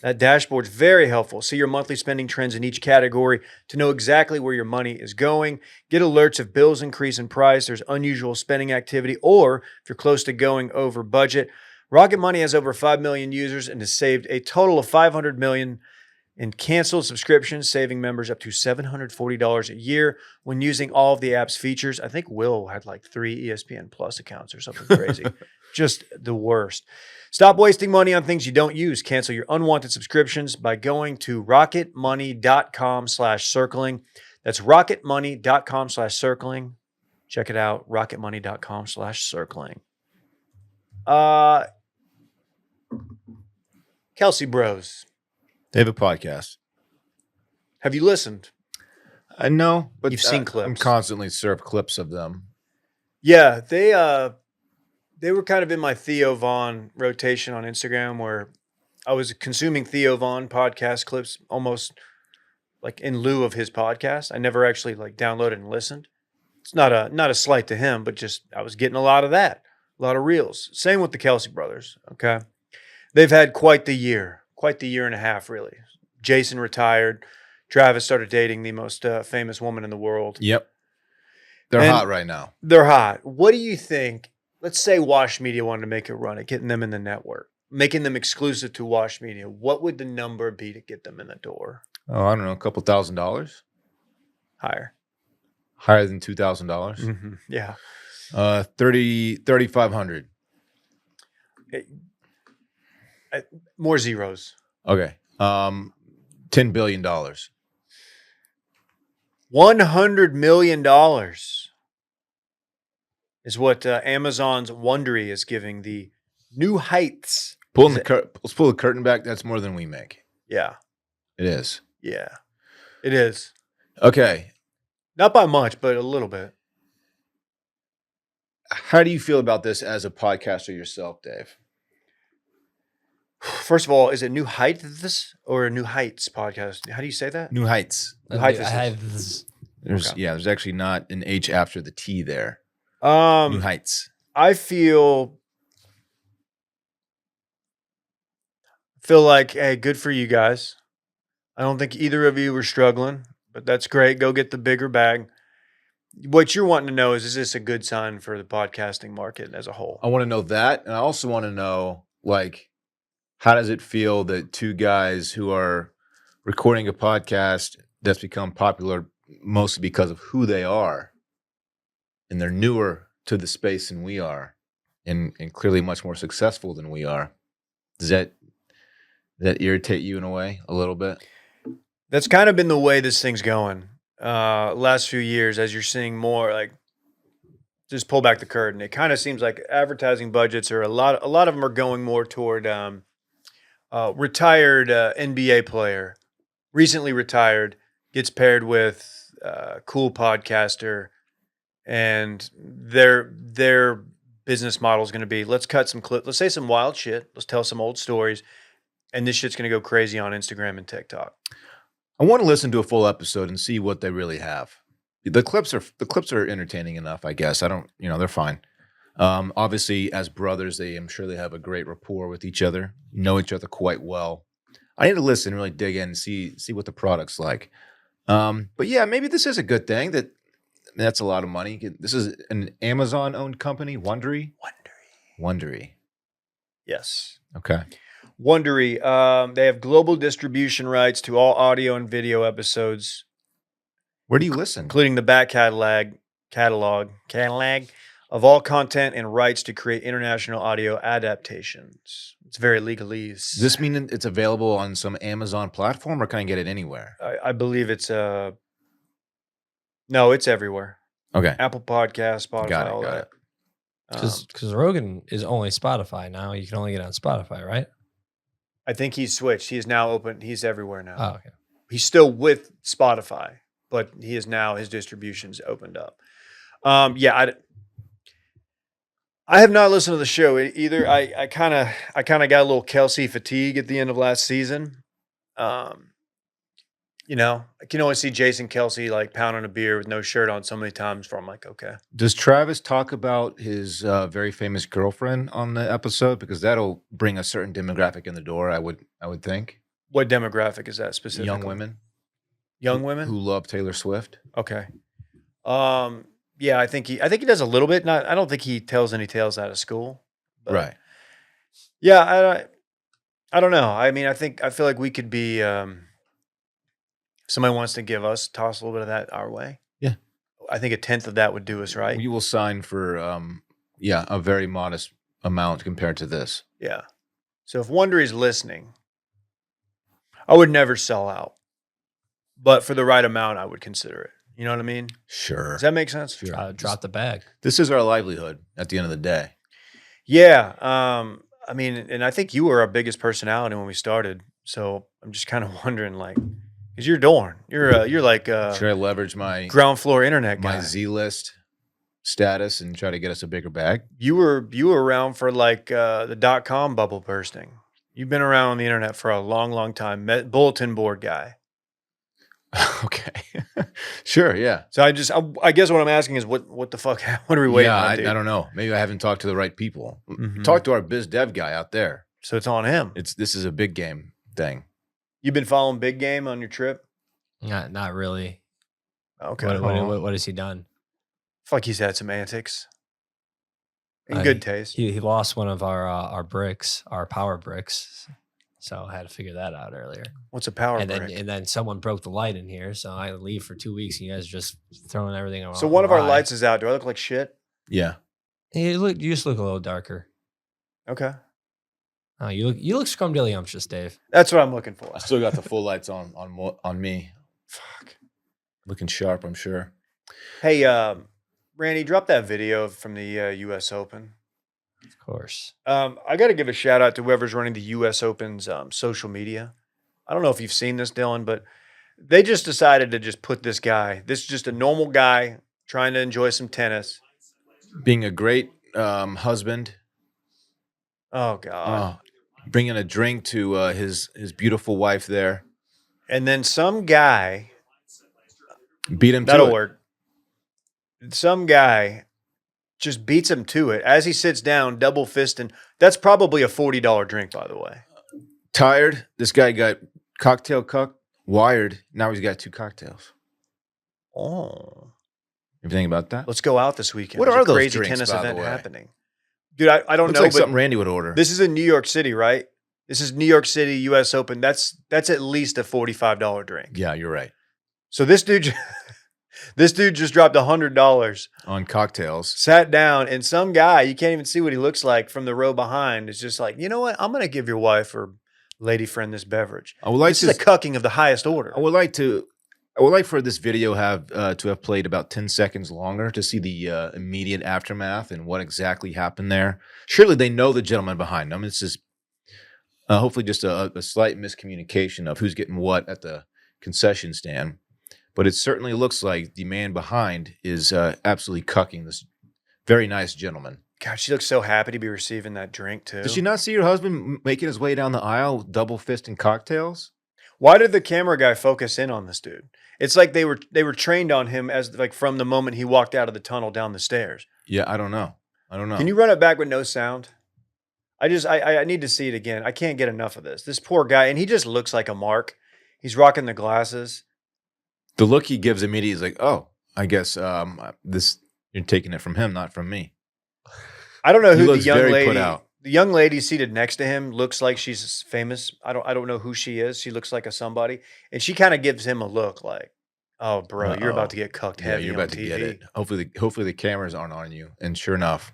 That dashboard's very helpful. See your monthly spending trends in each category to know exactly where your money is going. Get alerts if bills increase in price, there's unusual spending activity, or if you're close to going over budget. Rocket Money has over 5 million users and has saved a total of $500 million in canceled subscriptions, saving members up to $740 a year when using all of the app's features. I think Will had like 3 ESPN Plus accounts or something crazy. Just the worst. Stop wasting money on things you don't use. Cancel your unwanted subscriptions by going to rocketmoney.com/circling. That's rocketmoney.com/circling. Check it out, rocketmoney.com/circling. Kelce Bros. They have a podcast. Have you listened? I know, but You've seen clips. I'm constantly served clips of them. Yeah, they were kind of in my Theo Vaughn rotation on Instagram where I was consuming Theo Vaughn podcast clips almost like in lieu of his podcast. I never actually like downloaded and listened. It's not a slight to him, but just I was getting a lot of that, a lot of reels. Same with the Kelce brothers, okay? They've had quite the year and a half, really. Jason retired. Travis started dating the most famous woman in the world. Yep. They're hot right now. They're hot. What do you think? Let's say Wash Media wanted to make a run at getting them in the network, making them exclusive to Wash Media. What would the number be to get them in the door? Oh, I don't know, a couple $1,000? Higher. Higher than $2,000? Mm-hmm. Yeah. 3,500. More zeros. Okay. $10 billion. $100 million is what Amazon's Wondery is giving the New Heights. Let's pull the curtain back. That's more than we make. Yeah. It is. Yeah. It is. Okay. Not by much, but a little bit. How do you feel about this as a podcaster yourself, Dave? First of all, is it New Heights or a New Heights podcast? How do you say that? New Heights. New Heights. There's actually not an H after the T there. New Heights. I feel like, hey, good for you guys. I don't think either of you were struggling, but that's great. Go get the bigger bag. What you're wanting to know is this a good sign for the podcasting market as a whole? I want to know that. And I also want to know, like, how does it feel that two guys who are recording a podcast that's become popular mostly because of who they are, and they're newer to the space than we are, and clearly much more successful than we are. Does that that irritate you in a way a little bit? That's kind of been the way this thing's going. Last few years, as you're seeing more, like, just pull back the curtain. It kind of seems like advertising budgets are a lot of them are going more toward retired NBA player, recently retired, gets paired with cool podcaster, and their business model is going to be, let's cut some clip, let's say some wild shit, let's tell some old stories, and this shit's going to go crazy on Instagram and TikTok. I want to listen to a full episode and see what they really have. The clips are entertaining enough, I guess. I don't, they're fine. Obviously, as brothers, I'm sure they have a great rapport with each other, know each other quite well. I need to listen, really dig in, and see what the product's like. But yeah, maybe this is a good thing. That's a lot of money. This is an Amazon-owned company, Wondery. Yes. Okay. Wondery. They have global distribution rights to all audio and video episodes. Where do you listen? Including the back catalog of all content and rights to create international audio adaptations. It's very legalese. Does this mean it's available on some Amazon platform, or can I get it anywhere? I believe it's no, it's everywhere. Okay. Apple Podcasts, Spotify, all that. Because Rogan is only Spotify now. You can only get on Spotify, right? I think he's switched. He is now open. He's everywhere now. Oh, okay. He's still with Spotify, but he is now, his distribution's opened up. I have not listened to the show either. I kind of got a little Kelce fatigue at the end of last season. I can only see Jason Kelce like pounding a beer with no shirt on so many times where I'm like, okay. Does Travis talk about his very famous girlfriend on the episode? Because that'll bring a certain demographic in the door, I would think. What demographic is that specifically? Young women. Young women who love Taylor Swift. Okay. Yeah, I think he does a little bit. I don't think he tells any tales out of school. But Right. Yeah, I don't know. I mean, I feel like we could be. If somebody wants to toss a little bit of that our way. Yeah. I think 1/10 of that would do us right. We will sign for a very modest amount compared to this. Yeah. So if Wondery's listening, I would never sell out. But for the right amount, I would consider it. You know what I mean? Sure. Does that make sense? Sure. Drop the bag. This is our livelihood at the end of the day. Yeah. I mean, and I think you were our biggest personality when we started. So I'm just kind of wondering, like, because you're Dorn. You're like should I leverage my ground floor internet guy? My Z-list status and try to get us a bigger bag? You were around for like the .com bubble bursting. You've been around on the internet for a long, long time. Bulletin board guy. Okay. Sure, yeah. So I guess what I'm asking is what the fuck? What are we waiting on? I don't know. Maybe I haven't talked to the right people. Talk to our biz dev guy out there. So it's on him. This is a big game thing. You've been following Big Game on your trip? Not really. Okay. What has he done? Fuck, he's had some antics. In good taste. He lost one of our bricks, our power bricks. So I had to figure that out earlier. What's a power brick? And then someone broke the light in here, so I leave for 2 weeks. And you guys are just throwing everything around. So one of our lights is out. Do I look like shit? Yeah. You just look a little darker. Okay. Oh, you look scrumdiddlyumptious, Dave. That's what I'm looking for. I still got the full lights on me. Fuck. Looking sharp, I'm sure. Hey, Randy, drop that video from the U.S. Open. Of course. I got to give a shout out to whoever's running the U.S. Open's social media. I don't know if you've seen this, Dillon, but they just decided to just put this guy. This is just a normal guy trying to enjoy some tennis. Being a great husband. Oh, God. Bringing a drink to his beautiful wife there. And then some guy. Beat him to it. That'll work. Some guy just beats him to it as he sits down, double fisting. That's probably a $40 drink, by the way. Tired. This guy got cocktail cuck, wired. Now he's got 2 cocktails. Oh. You think about that? Let's go out this weekend. What There's are a those crazy drinks, tennis by the event way? happening? Dude, I don't Looks know. like but something Randy would order. this is in New York City, right? This is New York City, U.S. Open. That's at least a $45 drink. Yeah, you're right. So this dude just dropped $100 On cocktails. sat down, and some guy, you can't even see what he looks like from the row behind, is just like, you know what? I'm going to give your wife her lady friend this beverage. I would like This is a cucking of the highest order. I would like for this video to have played about 10 seconds longer to see the immediate aftermath and what exactly happened there. Surely they know the gentleman behind them. It's just hopefully just a slight miscommunication of who's getting what at the concession stand. But it certainly looks like the man behind is absolutely cucking this very nice gentleman. God, she looks so happy to be receiving that drink too. Did she not see her husband making his way down the aisle, double fisting cocktails? Why did the camera guy focus in on this dude? It's like they were trained on him as like from the moment he walked out of the tunnel down the stairs. Yeah, I don't know. Can you run it back with no sound? I need to see it again. I can't get enough of this. This poor guy, and he just looks like a mark. He's rocking the glasses. The look he gives immediately is like, oh, I guess this you're taking it from him, not from me. I don't know He who the looks young very lady. put out. The young lady seated next to him looks like she's famous. I don't know who she is. She looks like a somebody, and she kind of gives him a look like, "Oh, bro, you're about to get cucked Yeah, heavy you're on about to TV." get it. Hopefully the cameras aren't on you. And sure enough,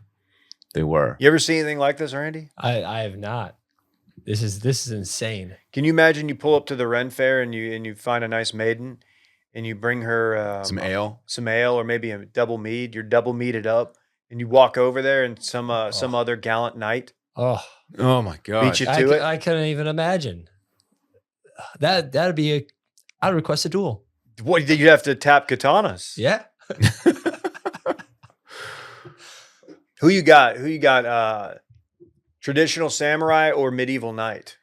they were. You ever see anything like this, Randy? I have not. This is insane. Can you imagine you pull up to the Ren Fair and you find a nice maiden, and you bring her Some ale. or maybe a double mead. You're double meaded up, and you walk over there, and some other gallant knight Oh, Oh my god. beat you to it. I couldn't even imagine. That'd be I'd request a duel. What did you have to tap katanas? Yeah. Who you got? Traditional samurai or medieval knight?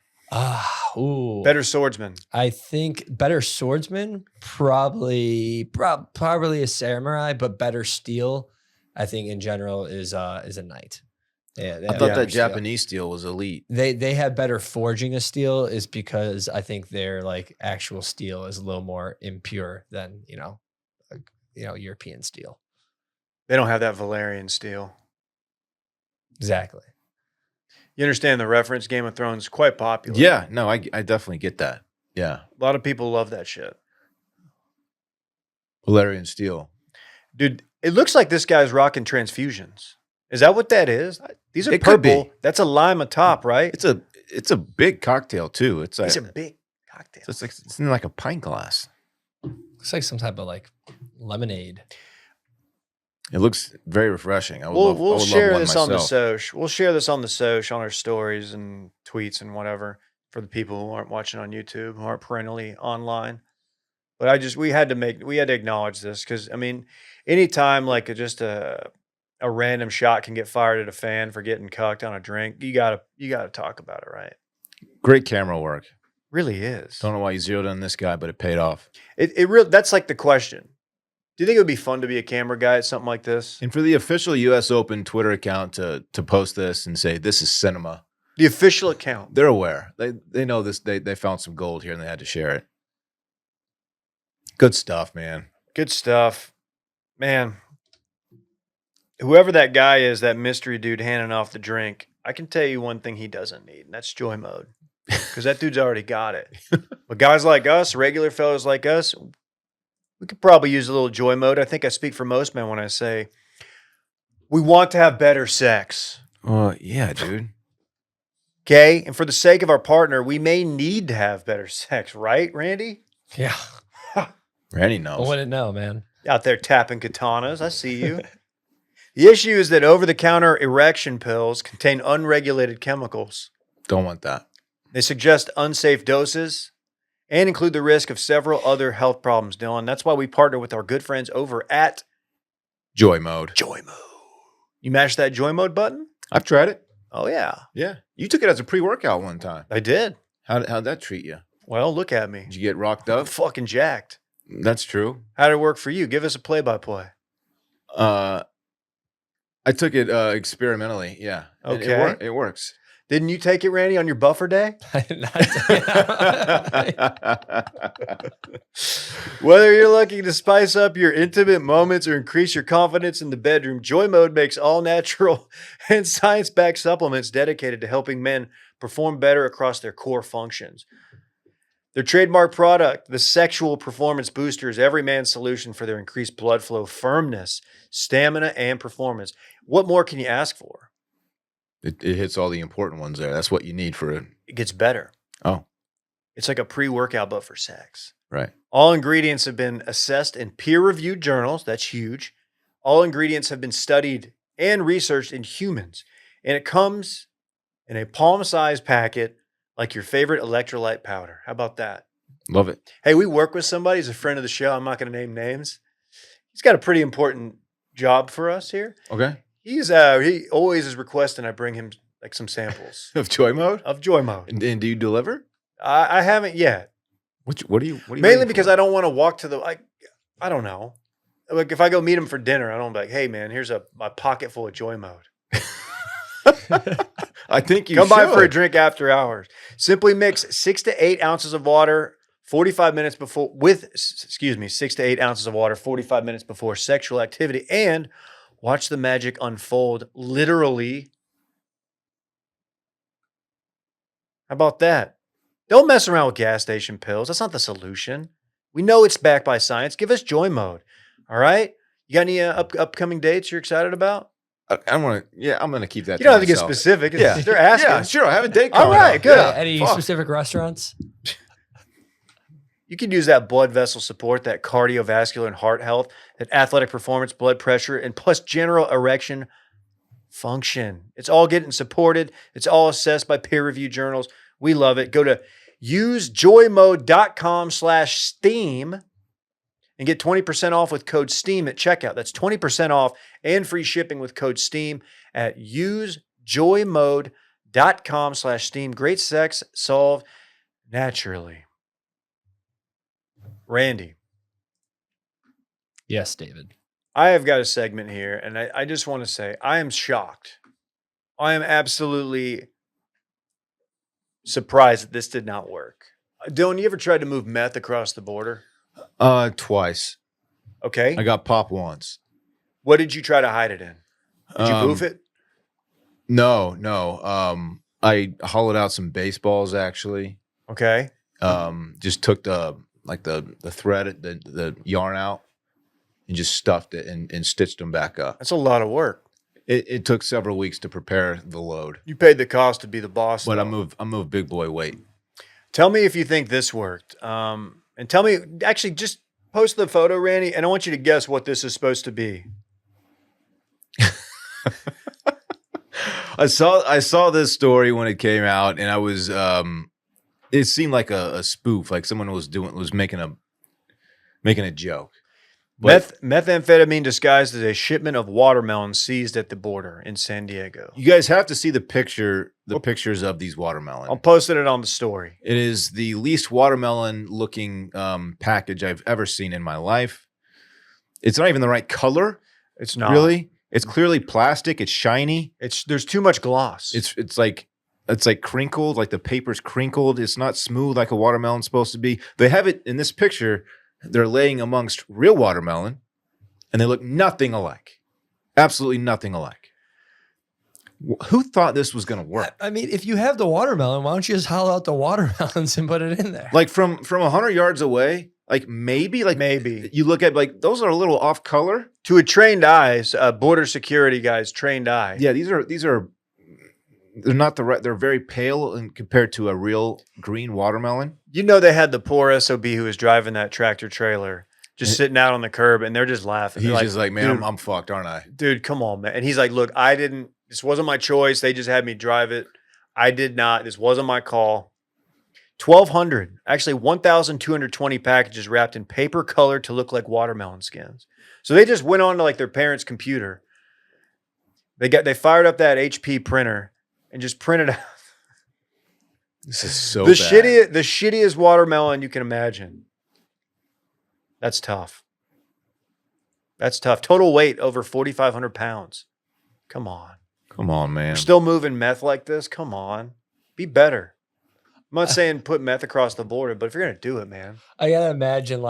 Ooh. Better swordsman. I think better swordsman, probably a samurai, but better steel. I think in general is a knight. Yeah, I thought that Japanese steel was elite. They have better forging of steel is because I think their like actual steel is a little more impure than European steel. They don't have that Valerian steel. Exactly. You understand the reference? Game of Thrones is quite popular. Yeah, no, I definitely get that. Yeah. A lot of people love that shit. Valerian steel. Dude, it looks like this guy's rocking transfusions. Is that what that is? These are It could purple. be. That's a lime atop, right? It's a big cocktail too. It's It's a big cocktail. it's in like a pint glass. Looks like some type of like lemonade. It looks very refreshing. I would We'll love share one this on the myself. soch. We'll share this on the soch, on our stories and tweets and whatever for the people who aren't watching on YouTube, who aren't perennially online. But we had to acknowledge this because I mean, anytime like just a random shot can get fired at a fan for getting cucked on a drink, you gotta talk about it, right? Great camera work. Really is. Don't know why you zeroed in this guy, but it paid off. It really, that's like the question. Do you think it would be fun to be a camera guy at something like this? And for the official US Open Twitter account to post this and say this is cinema, The official account. they're aware. They know this. They found some gold here and they had to share it. Good stuff, man. Good stuff. Man, whoever that guy is, that mystery dude handing off the drink, I can tell you one thing he doesn't need, and that's joy mode. Because that dude's already got it. But guys like us, regular fellows like us, we could probably use a little joy mode. I think I speak for most men when I say we want to have better sex. Yeah, dude. Okay? And for the sake of our partner, we may need to have better sex, right, Randy? Yeah. Randy I knows. wouldn't know, man. Out there tapping katanas. I see you. The issue is that over-the-counter erection pills contain unregulated chemicals. Don't want that. They suggest unsafe doses and include the risk of several other health problems, Dillon. That's why we partner with our good friends over at Joy mode. Joy Mode. You mash that Joy Mode button? I've tried it. Oh, yeah. Yeah. You took it as a pre-workout one time. I did. How'd that treat you? Well, look at me. Did you get rocked I'm up? fucking jacked. That's true. How did it work for you? Give us a play-by-play. I took it experimentally. Yeah. And Okay. It works. Didn't you take it, Randy, on your buffer day? Whether you're looking to spice up your intimate moments or increase your confidence in the bedroom, Joy Mode makes all natural and science-backed supplements dedicated to helping men perform better across their core functions. Their trademark product, the Sexual Performance Booster, is every man's solution for their increased blood flow, firmness, stamina, and performance. What more can you ask for? It hits all the important ones there. That's what you need for it. It gets better. Oh, It's like a pre-workout, but for sex. right. All ingredients have been assessed in peer-reviewed journals. That's huge. All ingredients have been studied and researched in humans. And it comes in a palm-sized packet like your favorite electrolyte powder. How about that? Love it. Hey, we work with somebody. He's a friend of the show. I'm not going to name names. He's got a pretty important job for us here. Okay. He always is requesting I bring him like some samples Of joy mode? of Joy Mode. And do you deliver? I haven't yet. What do you Mainly waiting because for? I don't want to walk to the I don't know. Like if I go meet him for dinner, I don't be like, hey man, here's my pocket full of Joy Mode. I think you Come by for a should. drink after hours. Simply mix 6 to 8 ounces of water 45 minutes before 6 to 8 ounces of water 45 minutes before sexual activity and watch the magic unfold literally. How about that? Don't mess around with gas station pills. That's not the solution. We know it's backed by science. Give us Joy Mode. All right? You got any upcoming dates you're excited about? I'm gonna keep that. You don't have to get myself. specific. Yeah, They're asking. Yeah, sure. I have a date. All coming right, up. good. Yeah, Any fuck. specific restaurants? You can use that blood vessel support, that cardiovascular and heart health, that athletic performance, blood pressure, and plus general erection function. It's all getting supported. It's all assessed by peer-reviewed journals. We love it. Go to usejoymode.com/steam and get 20% off with code STEAM at checkout. That's 20% off and free shipping with code STEAM at usejoymode.com/steam. Great sex solved naturally. Randy, Yes, David. I have got a segment here, and I just want to say I am shocked. I am absolutely surprised that this did not work. Dylan, you ever tried to move meth across the border? Twice. Okay. I got popped once. What did you try to hide it in? Did you boof it? No. I hollowed out some baseballs actually. Okay. Just took the thread, the yarn out, and just stuffed it and stitched them back up. That's a lot of work. It took several weeks to prepare the load, You paid the cost to be the boss. but I though. moved big boy weight. Tell me if you think this worked. And tell me, actually, just post the photo, Randy, and I want you to guess what this is supposed to be. I saw this story when it came out, and I was it seemed like a spoof, like someone was making a joke. But Methamphetamine disguised as a shipment of watermelons seized at the border in San Diego. you guys have to see the pictures of these watermelon. I'm posting it on the story. It is the least watermelon looking package I've ever seen in my life. It's not even the right color. It's not Really. It's clearly plastic. It's shiny. There's too much gloss. It's like crinkled, like the paper's crinkled. It's not smooth like a watermelon's supposed to be. They have it in this picture. They're laying amongst real watermelon, and they look nothing alike. Absolutely nothing alike. Who thought this was going to work? I mean, if you have the watermelon, why don't you just hollow out the watermelons and put it in there? Like from 100 yards away, maybe you look at those are a little off color. To a trained eyes, border security guys, trained eye. Yeah, these are they're not the right. They're very pale and compared to a real green watermelon. You know they had the poor SOB who was driving that tractor trailer just sitting out on the curb, and they're just laughing. He's They're just like, man, dude, I'm fucked, aren't I? dude, come on, man. And he's like, look, this wasn't my choice. They just had me drive it. I did not. This wasn't my call. 1,200, actually 1,220 packages wrapped in paper colored to look like watermelon skins. So they just went on to their parents' computer. They fired up that HP printer and just printed out This is so the bad. shittiest watermelon you can imagine. That's tough. That's tough. Total weight over 4,500 pounds. Come on. Come on, man. You're still moving meth like this? Come on. Be better. I'm not saying put meth across the border, but if you're going to do it, man. I gotta imagine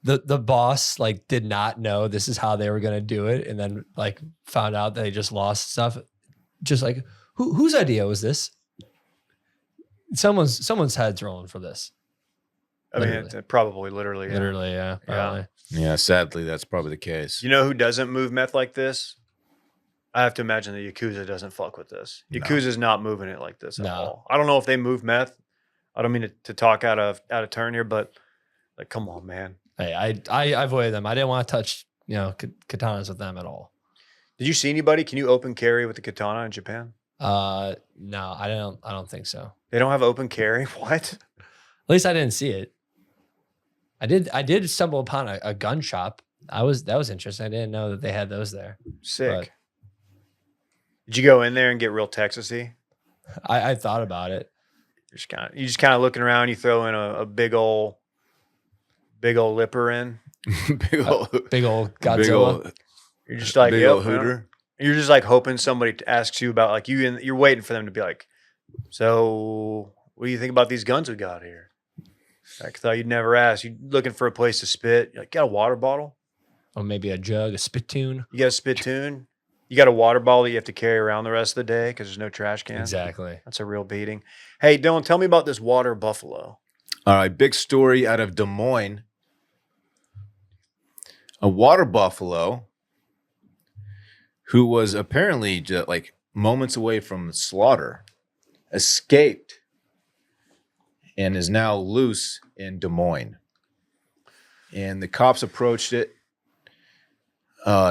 the boss did not know this is how they were gonna do it, and then found out they just lost stuff. Just whose idea was this? Someone's head's rolling for this. I mean, Literally. it's probably literally. Yeah. Literally, yeah. Probably. Yeah, sadly, that's probably the case. You know who doesn't move meth like this? I have to imagine the Yakuza doesn't fuck with this. No. Yakuza's not moving it like this at No. all. I don't know if they move meth. I don't mean to talk out of turn here, but like, come on, man. Hey, I avoided them. I didn't want to touch, katanas with them at all. Did you see anybody? Can you open carry with the katana in Japan? No, I don't think so. They don't have open carry? What? At least I didn't see it. I did stumble upon a gun shop. That was interesting. I didn't know that they had those there. Sick. But did you go in there and get real Texas-y? I thought about it. You just kind of looking around. You throw in a big old lipper in. big old Godzilla. You're just like big old hooter. You're just like hoping somebody asks you about like you're waiting for them to be like, so what do you think about these guns we got here? I thought you'd never ask. You're looking for a place to spit. You're like, got a water bottle? Or maybe a jug, a spittoon. You got a spittoon? You got a water bottle that you have to carry around the rest of the day because there's no trash can? Exactly. That's a real beating. Hey, Dylan, tell me about this water buffalo. All right, big story out of Des Moines. A water buffalo who was apparently just like moments away from slaughter escaped and is now loose in Des Moines. And the cops approached it,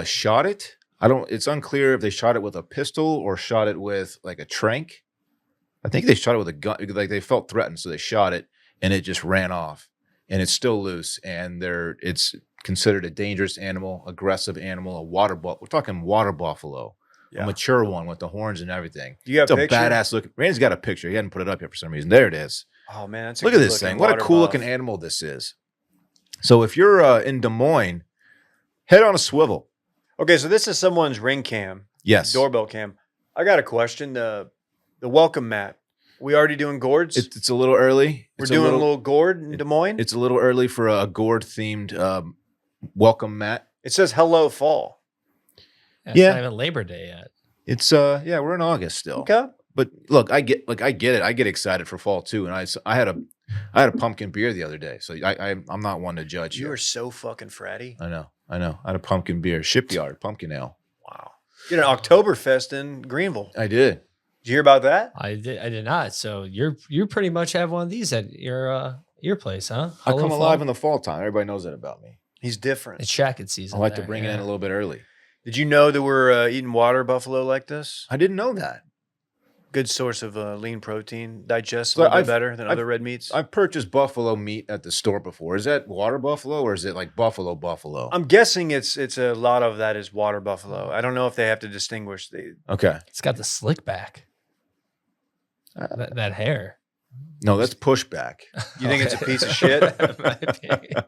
shot it. It's unclear if they shot it with a pistol or shot it with like a trank. I think they shot it with a gun. Like they felt threatened, so they shot it and it just ran off. And it's still loose, and it's considered a dangerous animal, aggressive animal, a water buffalo. We're talking water buffalo, a mature one with the horns and everything. You got it's a a picture? Badass looking. Randy's got a picture. He hadn't put it up yet for some reason. There it is. Oh man, that's look at this thing. What a cool looking animal this is. So if you're in Des Moines, head on a swivel. Okay, so this is someone's ring cam. Yes. Doorbell cam. I got a question. The welcome mat. We already doing gourds? It's a little early. We're doing a little gourd in Des Moines? It's a little early for a gourd-themed welcome mat. It says hello fall. It's not even Labor Day yet. It's we're in August still. Okay. But look, I get it. I get excited for fall too. And I had a pumpkin beer the other day. So I'm not one to judge You are so fucking fratty. I know. I had a pumpkin beer, Shipyard pumpkin ale. Wow. You had an Oktoberfest in Greenville. I did. Did you hear about that? I did not. So you pretty much have one of these at your place, huh? I come alive in the fall time. Everybody knows that about me. He's different. It's shacket season. I like to bring it in a little bit early. Did you know that we're eating water buffalo like this? I didn't know that. Good source of lean protein. Digests a little bit better than other red meats. I've purchased buffalo meat at the store before. Is that water buffalo or is it like buffalo? I'm guessing it's a lot of that is water buffalo. I don't know if they have to distinguish the. Okay. It's got the slick back. That hair. No, that's pushback. You think it's a piece of shit?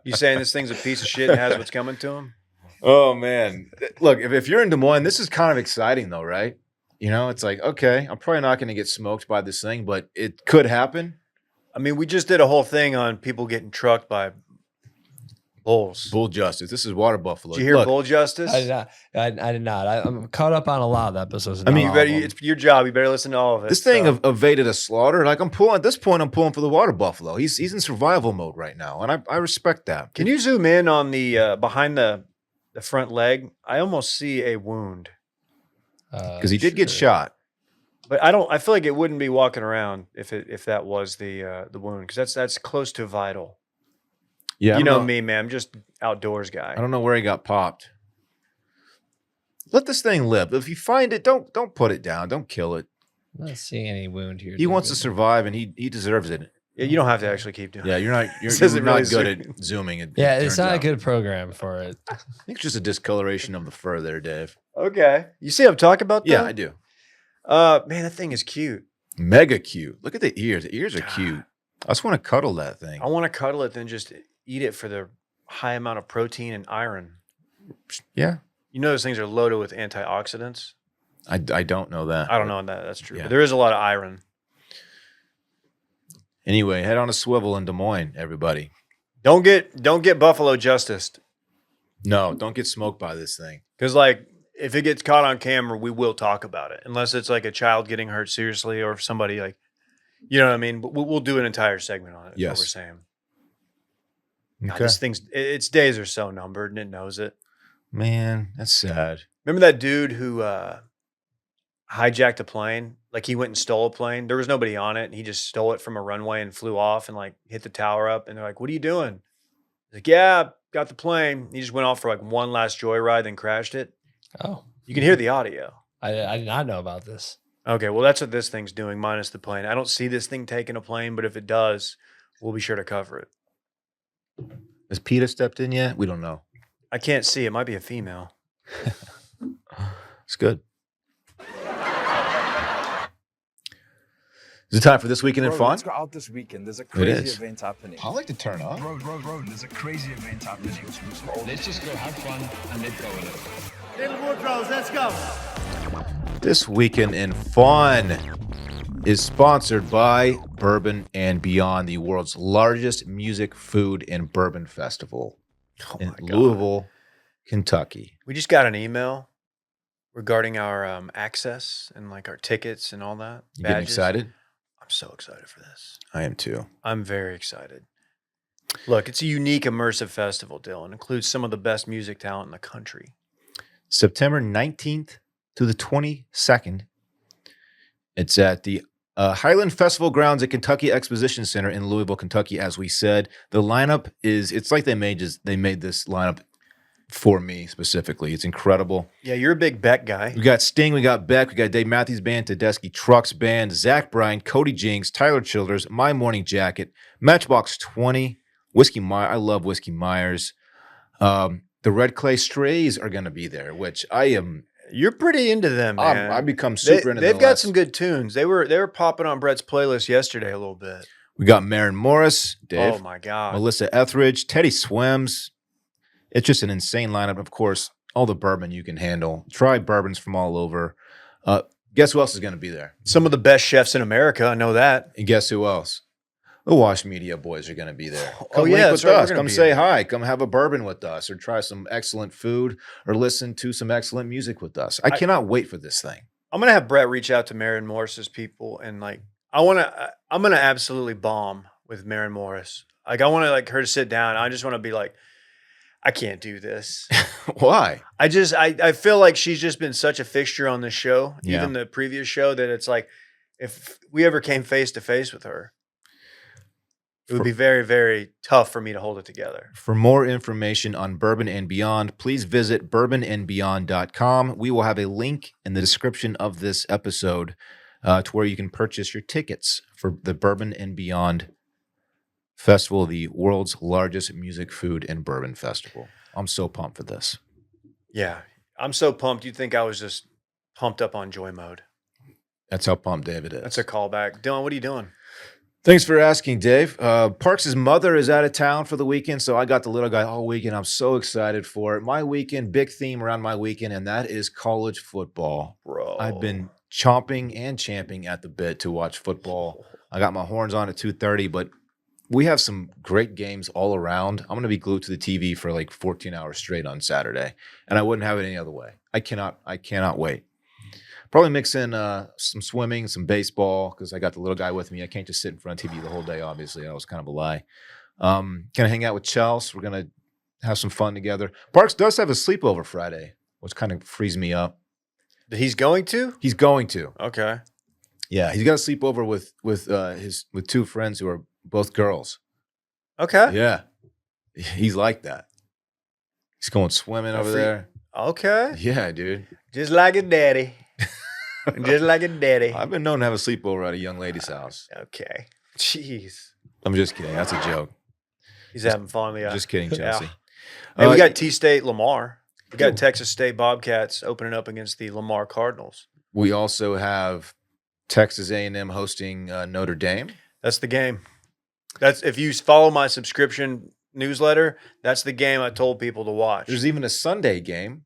You saying this thing's a piece of shit and has what's coming to him? Oh man, look, if you're in Des Moines, this is kind of exciting though, right? You know, it's like, okay, I'm probably not going to get smoked by this thing, but it could happen. I mean, we just did a whole thing on people getting trucked by bulls. Bull justice. This is water buffalo. Did you hear bull justice? I did not. I'm caught up on a lot of episodes. I mean, you better. It's your job. You better listen to all of it. This thing evaded a slaughter. Like I'm pulling for the water buffalo. He's in survival mode right now, and I respect that. Can you zoom in on the behind the front leg? I almost see a wound. Because he did get shot, but I feel like it wouldn't be walking around if that was the wound, because that's close to vital. Yeah, you know me, man. I'm just outdoors guy. I don't know where he got popped. Let this thing live. If you find it, don't put it down. Don't kill it. I'm not seeing any wound here. He wants to survive, and he deserves it. Yeah, you don't have to actually keep doing it. Yeah, you're not really good at zooming. It's not a good program for it. I think it's just a discoloration of the fur there, Dave. Okay. You see what I'm talking about, though? Yeah, I do. Man, that thing is cute. Mega cute. Look at the ears. The ears are cute. I just want to cuddle that thing. I want to cuddle it, then just eat it for the high amount of protein and iron. Yeah. You know those things are loaded with antioxidants? I don't know that. I don't know that. That's true. Yeah. But there is a lot of iron. Anyway, head on a swivel in Des Moines, everybody. Don't get buffalo justiced. No, don't get smoked by this thing. Because, like, if it gets caught on camera, we will talk about it. Unless it's like a child getting hurt seriously or if somebody, like, you know what I mean? But we'll do an entire segment on it. Yes. What we're saying. Okay. God, this thing's, its days are so numbered and it knows it. Man, that's sad. Remember that dude who hijacked a plane Like he went and stole a plane. There was nobody on it. And he just stole it from a runway and flew off and like hit the tower up. And they're like, "What are you doing?" He's like, "Yeah, got the plane." He just went off for like one last joyride, then crashed it. Oh, You can hear the audio. I did not know about this. Okay, well, that's what this thing's doing, minus the plane. I don't see this thing taking a plane, but if it does, we'll be sure to cover it. Has PETA stepped in yet? We don't know. I can't see. It might be a female. It's good. Is it time for This Weekend in Fun? Let's go out this weekend. There's a crazy event happening. I like to turn up. Bro, there's a crazy event happening. Let's just go have fun and let go with it. Little Woodrows, let's go. This Weekend in Fun is sponsored by Bourbon and Beyond, the world's largest music, food, and bourbon festival in Louisville, Kentucky. We just got an email regarding our access and like our tickets and all that. You getting badges. excited? I'm so excited for this. I am too. I'm very excited. Look, it's a unique, immersive festival, Dillon. It includes some of the best music talent in the country. September 19th to the 22nd. It's at the Highland Festival Grounds at Kentucky Exposition Center in Louisville, Kentucky. As we said, the lineup it's like they made this lineup for me specifically. It's incredible. Yeah, you're a big Beck guy. We got Sting, we got Beck, we got Dave Matthews Band, Tedeschi Trucks Band, Zach Bryan, Cody Jinks, Tyler Childers, My Morning Jacket, Matchbox 20, Whiskey Myers. I love Whiskey Myers. The Red Clay Strays are going to be there, which I am. You're pretty into them, man. I've become super into them. They've got some good tunes. They were popping on Brett's playlist yesterday a little bit. We got Maren Morris, Dave. Oh my God. Melissa Etheridge, Teddy Swims. It's just an insane lineup. Of course, all the bourbon you can handle. Try bourbons from all over. Guess who else is going to be there? Some of the best chefs in America. I know that. And guess who else? The Wash Media boys are going to be there. Oh, Come yeah, link that's with right, us. we're gonna Come be say there. hi. Come have a bourbon with us, or try some excellent food, or listen to some excellent music with us. I cannot wait for this thing. I'm gonna have Brett reach out to Maren Morris's people, and like I'm gonna absolutely bomb with Maren Morris. Like I want to like her to sit down. I just want to be like, I can't do this. Why? I feel like she's just been such a fixture on this show, Yeah. even the previous show, that it's like if we ever came face to face with her, it would be very, very tough for me to hold it together. For more information on Bourbon and Beyond, please visit bourbonandbeyond.com. We will have a link in the description of this episode to where you can purchase your tickets for the Bourbon and Beyond Festival, the world's largest music, food, and bourbon festival. I'm so pumped for this. Yeah, I'm so pumped. You'd think I was just pumped up on joy mode. That's how pumped David is. That's a callback. Dylan, what are you doing? Thanks for asking, Dave. Parks' mother is out of town for the weekend, so I got the little guy all weekend. I'm so excited for it. My weekend, big theme around my weekend, and that is college football. Bro. I've been chomping and champing at the bit to watch football. I got my horns on at 2:30, but we have some great games all around. I'm going to be glued to the TV for like 14 hours straight on Saturday, and I wouldn't have it any other way. I cannot wait. Probably mix in some swimming, some baseball, because I got the little guy with me. I can't just sit in front of TV the whole day, obviously. That was kind of a lie. Gonna hang out with Chelsea. We're going to have some fun together. Parks does have a sleepover Friday, which kind of frees me up. He's going to? He's going to. Okay. Yeah, he's got a sleepover with two friends who are both girls. Okay. Yeah, he's like that. He's going swimming over there. Okay. Yeah, dude. Just like a daddy. Just like a daddy. I've been known to have a sleepover at a young lady's house. Okay. Jeez. I'm just kidding. That's a joke. He's having fun. Yeah. Just kidding, Chelsea. Hey, we got T-State Lamar. We got Texas State Bobcats opening up against the Lamar Cardinals. We also have Texas A&M hosting Notre Dame. That's the game. That's if you follow my subscription newsletter, that's the game I told people to watch. There's even a Sunday game.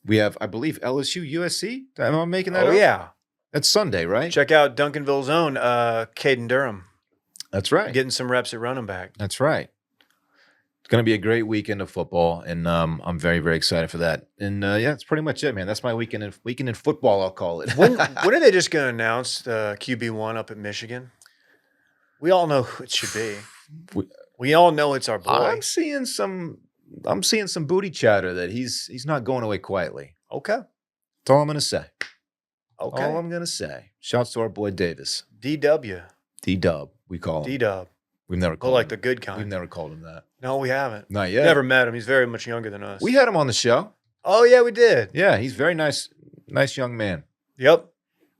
We have, I believe, LSU USC. Am I making that up? Oh, yeah. That's Sunday, right? Check out Duncanville's own Caden Durham. That's right. Getting some reps at running back. That's right. It's going to be a great weekend of football, and I'm very, very excited for that. And yeah, that's pretty much it, man. That's my weekend in football, I'll call it. When are they just going to announce the QB1 up at Michigan? We all know who it should be. We all know it's our boy. I'm seeing some booty chatter that he's not going away quietly. Okay. That's all I'm going to say. Okay. All I'm gonna say. Shouts to our boy Davis. DW. D-Dub, we call him. D-Dub. We've never Well, called like him. the good We've kind. never called him that. No, we haven't. Not yet. Never met him. He's very much younger than us. We had him on the show. Oh, yeah, we did. Yeah, he's very nice young man. Yep.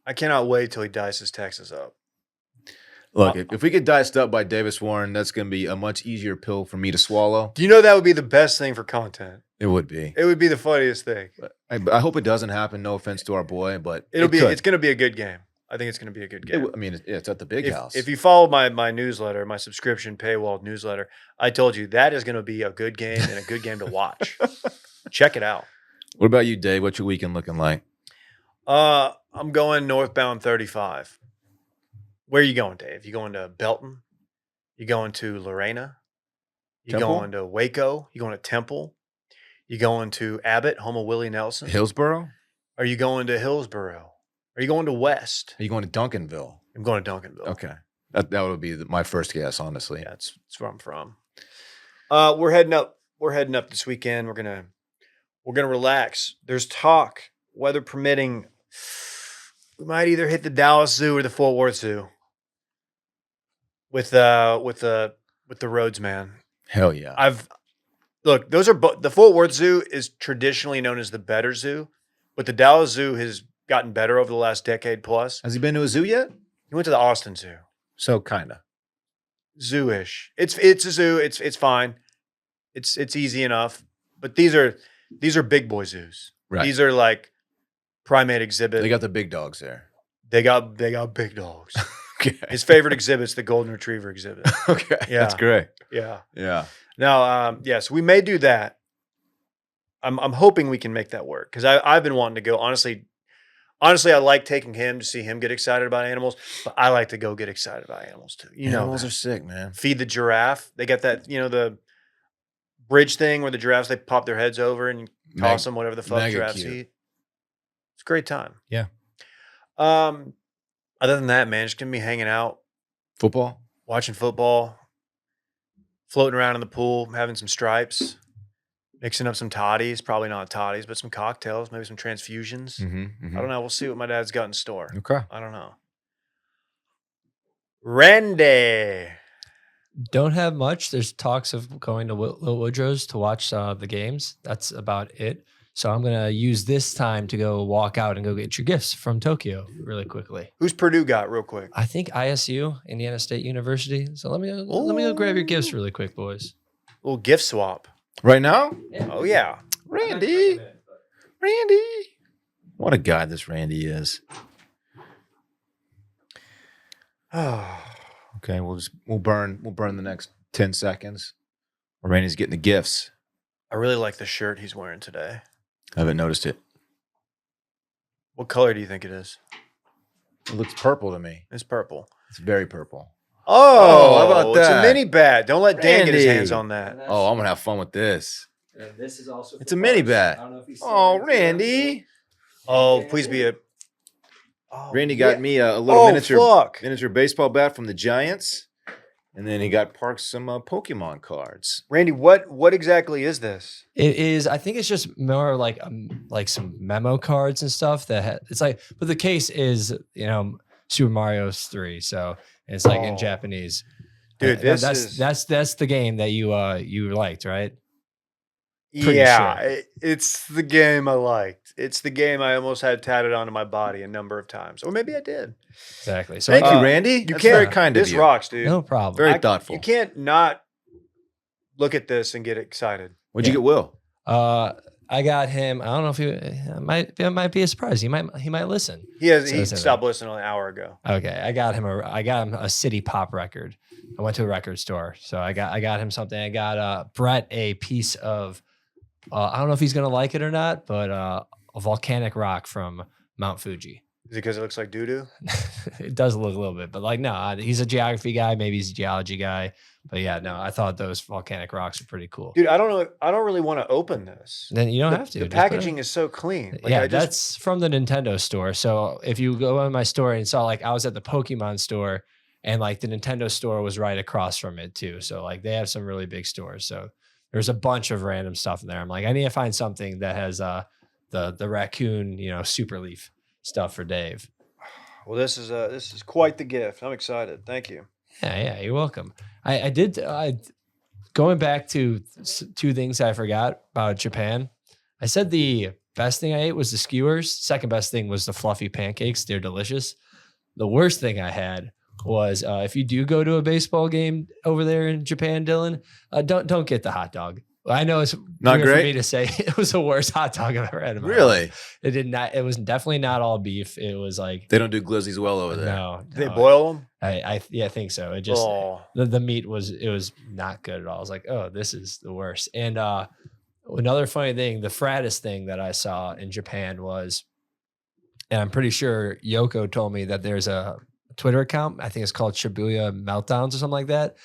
I cannot wait till he dices Texas up. Look, if we get diced up by Davis Warren, that's going to be a much easier pill for me to swallow. Do you know that would be the best thing for content? It would be. It would be the funniest thing. I hope it doesn't happen. No offense to our boy, but It's could. going to be a good game. I think it's going to be a good game. It's at the big house. If you follow my newsletter, my subscription paywall newsletter, I told you that is going to be a good game and a good game to watch. Check it out. What about you, Dave? What's your weekend looking like? I'm going northbound 35. Where are you going, Dave? You going to Belton? You going to Lorena? You Temple? going to Waco? You going to Temple? You going to Abbott, home of Willie Nelson? Hillsboro? Are you going to Hillsboro? Are you going to West? Are you going to Duncanville? I'm going to Duncanville. Okay. That would be my first guess, honestly. Yeah, that's where I'm from. We're heading up. We're heading up this weekend. We're gonna relax. There's talk, weather permitting. We might either hit the Dallas Zoo or the Fort Worth Zoo. With the roads, man. Hell yeah. Look. Those are the Fort Worth Zoo is traditionally known as the better zoo, but the Dallas Zoo has gotten better over the last decade plus. Has he been to a zoo yet? He went to the Austin Zoo. So kind of. Zoo-ish. It's a zoo. It's fine. It's easy enough. But these are big boy zoos. Right. These are like primate exhibit. They got the big dogs there. They got big dogs. Okay. His favorite exhibit's the golden retriever exhibit. Okay. Yeah. That's great. Yeah. Yeah. Now, yes, we may do that. I'm hoping we can make that work because I've been wanting to go. Honestly, I like taking him to see him get excited about animals, but I like to go get excited about animals too. Animals are sick, man. Feed the giraffe. They got that, the bridge thing where the giraffes, they pop their heads over and toss them whatever the fuck mega giraffes cute. eat. It's a great time. Yeah. Other than that, man, just gonna be hanging out, Football? watching football, floating around in the pool, having some stripes, mixing up some toddies, probably not toddies, but some cocktails, maybe some transfusions. Mm-hmm. I don't know. We'll see what my dad's got in store. Okay. I don't know. Randy. Don't have much. There's talks of going to Little Woodrow's to watch the games. That's about it. So I'm going to use this time to go walk out and go get your gifts from Tokyo really quickly. Who's Purdue got real quick? I think ISU, Indiana State University. So let me go grab your gifts really quick, boys. Little gift swap. Right now? Oh, yeah. Randy. What a guy this Randy is. Okay, we'll burn the next 10 seconds. Randy's getting the gifts. I really like the shirt he's wearing today. I haven't noticed it. What color do you think it is? It looks purple to me. It's purple. It's very purple. Oh, how about It's a that? mini bat. Don't let Dan get his Randy. hands on that. Oh, I'm gonna have fun with this. This is also It's a mini bat. Oh, Randy. Oh, please be a. Oh, Randy got me a little fuck. miniature baseball bat from the Giants, and then he got Parks some Pokemon cards. Randy, what exactly is this? It is. I think it's just more like some memo cards and stuff it's like. But the case is, Super Mario 3, so it's like in Japanese. Dude, that's the game that you liked, right? Pretty Yeah, sure. it's the game I liked. It's the game I almost had tatted onto my body a number of times, or maybe I did. Exactly. So Thank you, Randy. You That's can't. very kind of This you. rocks, dude. no problem. Very thoughtful. You can't not look at this and get excited. What'd you get, Will? I got him. I don't know if it might be a surprise. He might listen. He So- stopped listening an hour ago. Okay, I got him a City Pop record. I went to a record store, so I got him something. I got Brett a piece of I don't know if he's gonna like it or not, but a volcanic rock from Mount Fuji. Is it because it looks like doo doo? It does look a little bit, but no, he's a geography guy. Maybe he's a geology guy. But yeah, no, I thought those volcanic rocks are pretty cool. Dude, I don't know. I don't really want to open this. Then you don't have to. The Just put it- packaging is so clean. Like, yeah, I just, that's from the Nintendo store. So if you go on my store and saw, I was at the Pokemon store, and the Nintendo store was right across from it too. So they have some really big stores. So there's a bunch of random stuff in there. I'm like, I need to find something that has the raccoon, super leaf. stuff for Dave. Well, this is quite the gift. I'm excited. Thank you. Yeah, you're welcome. I did. Going back to two things I forgot about Japan. I said the best thing I ate was the skewers. Second best thing was the fluffy pancakes. They're delicious. The worst thing I had was if you do go to a baseball game over there in Japan, Dillon, don't get the hot dog. I know it's Not weird great? for me to say it was the worst hot dog I've ever had in my life. Really? It did not. It was definitely not all beef. It was like They don't do glizzies well over there. no. They boil them. I think so. It just Oh, the meat was not good at all. I was like, oh, this is the worst. And another funny thing, the frattest thing that I saw in Japan was, and I'm pretty sure Yoko told me that there's a Twitter account. I think it's called Shibuya Meltdowns or something like that.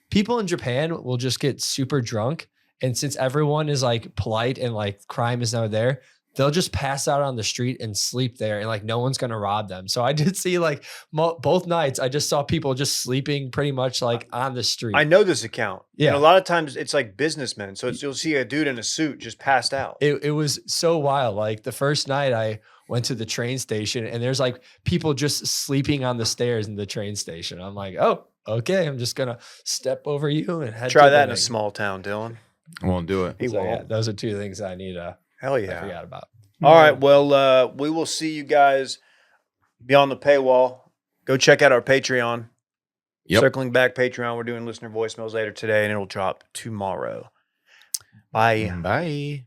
People in Japan will just get super drunk. And since everyone is like polite and like crime is never there, they'll just pass out on the street and sleep there, and like no one's gonna rob them. So I did see like both nights, I just saw people just sleeping pretty much like on the street. I know this account. Yeah. And a lot of times it's like businessmen. So you'll see a dude in a suit just passed out. It was so wild. Like the first night I went to the train station and there's like people just sleeping on the stairs in the train station. I'm like, oh, okay. I'm just gonna step over you and head Try to that the in a next- small town, Dylan. I won't do it. He So, yeah, won't. those are two things I need to Hell I yeah. forgot about. All right. Well, we will see you guys beyond the paywall. Go check out our Patreon. Yep. Circling back Patreon. We're doing listener voicemails later today, and it'll drop tomorrow. Bye. Bye.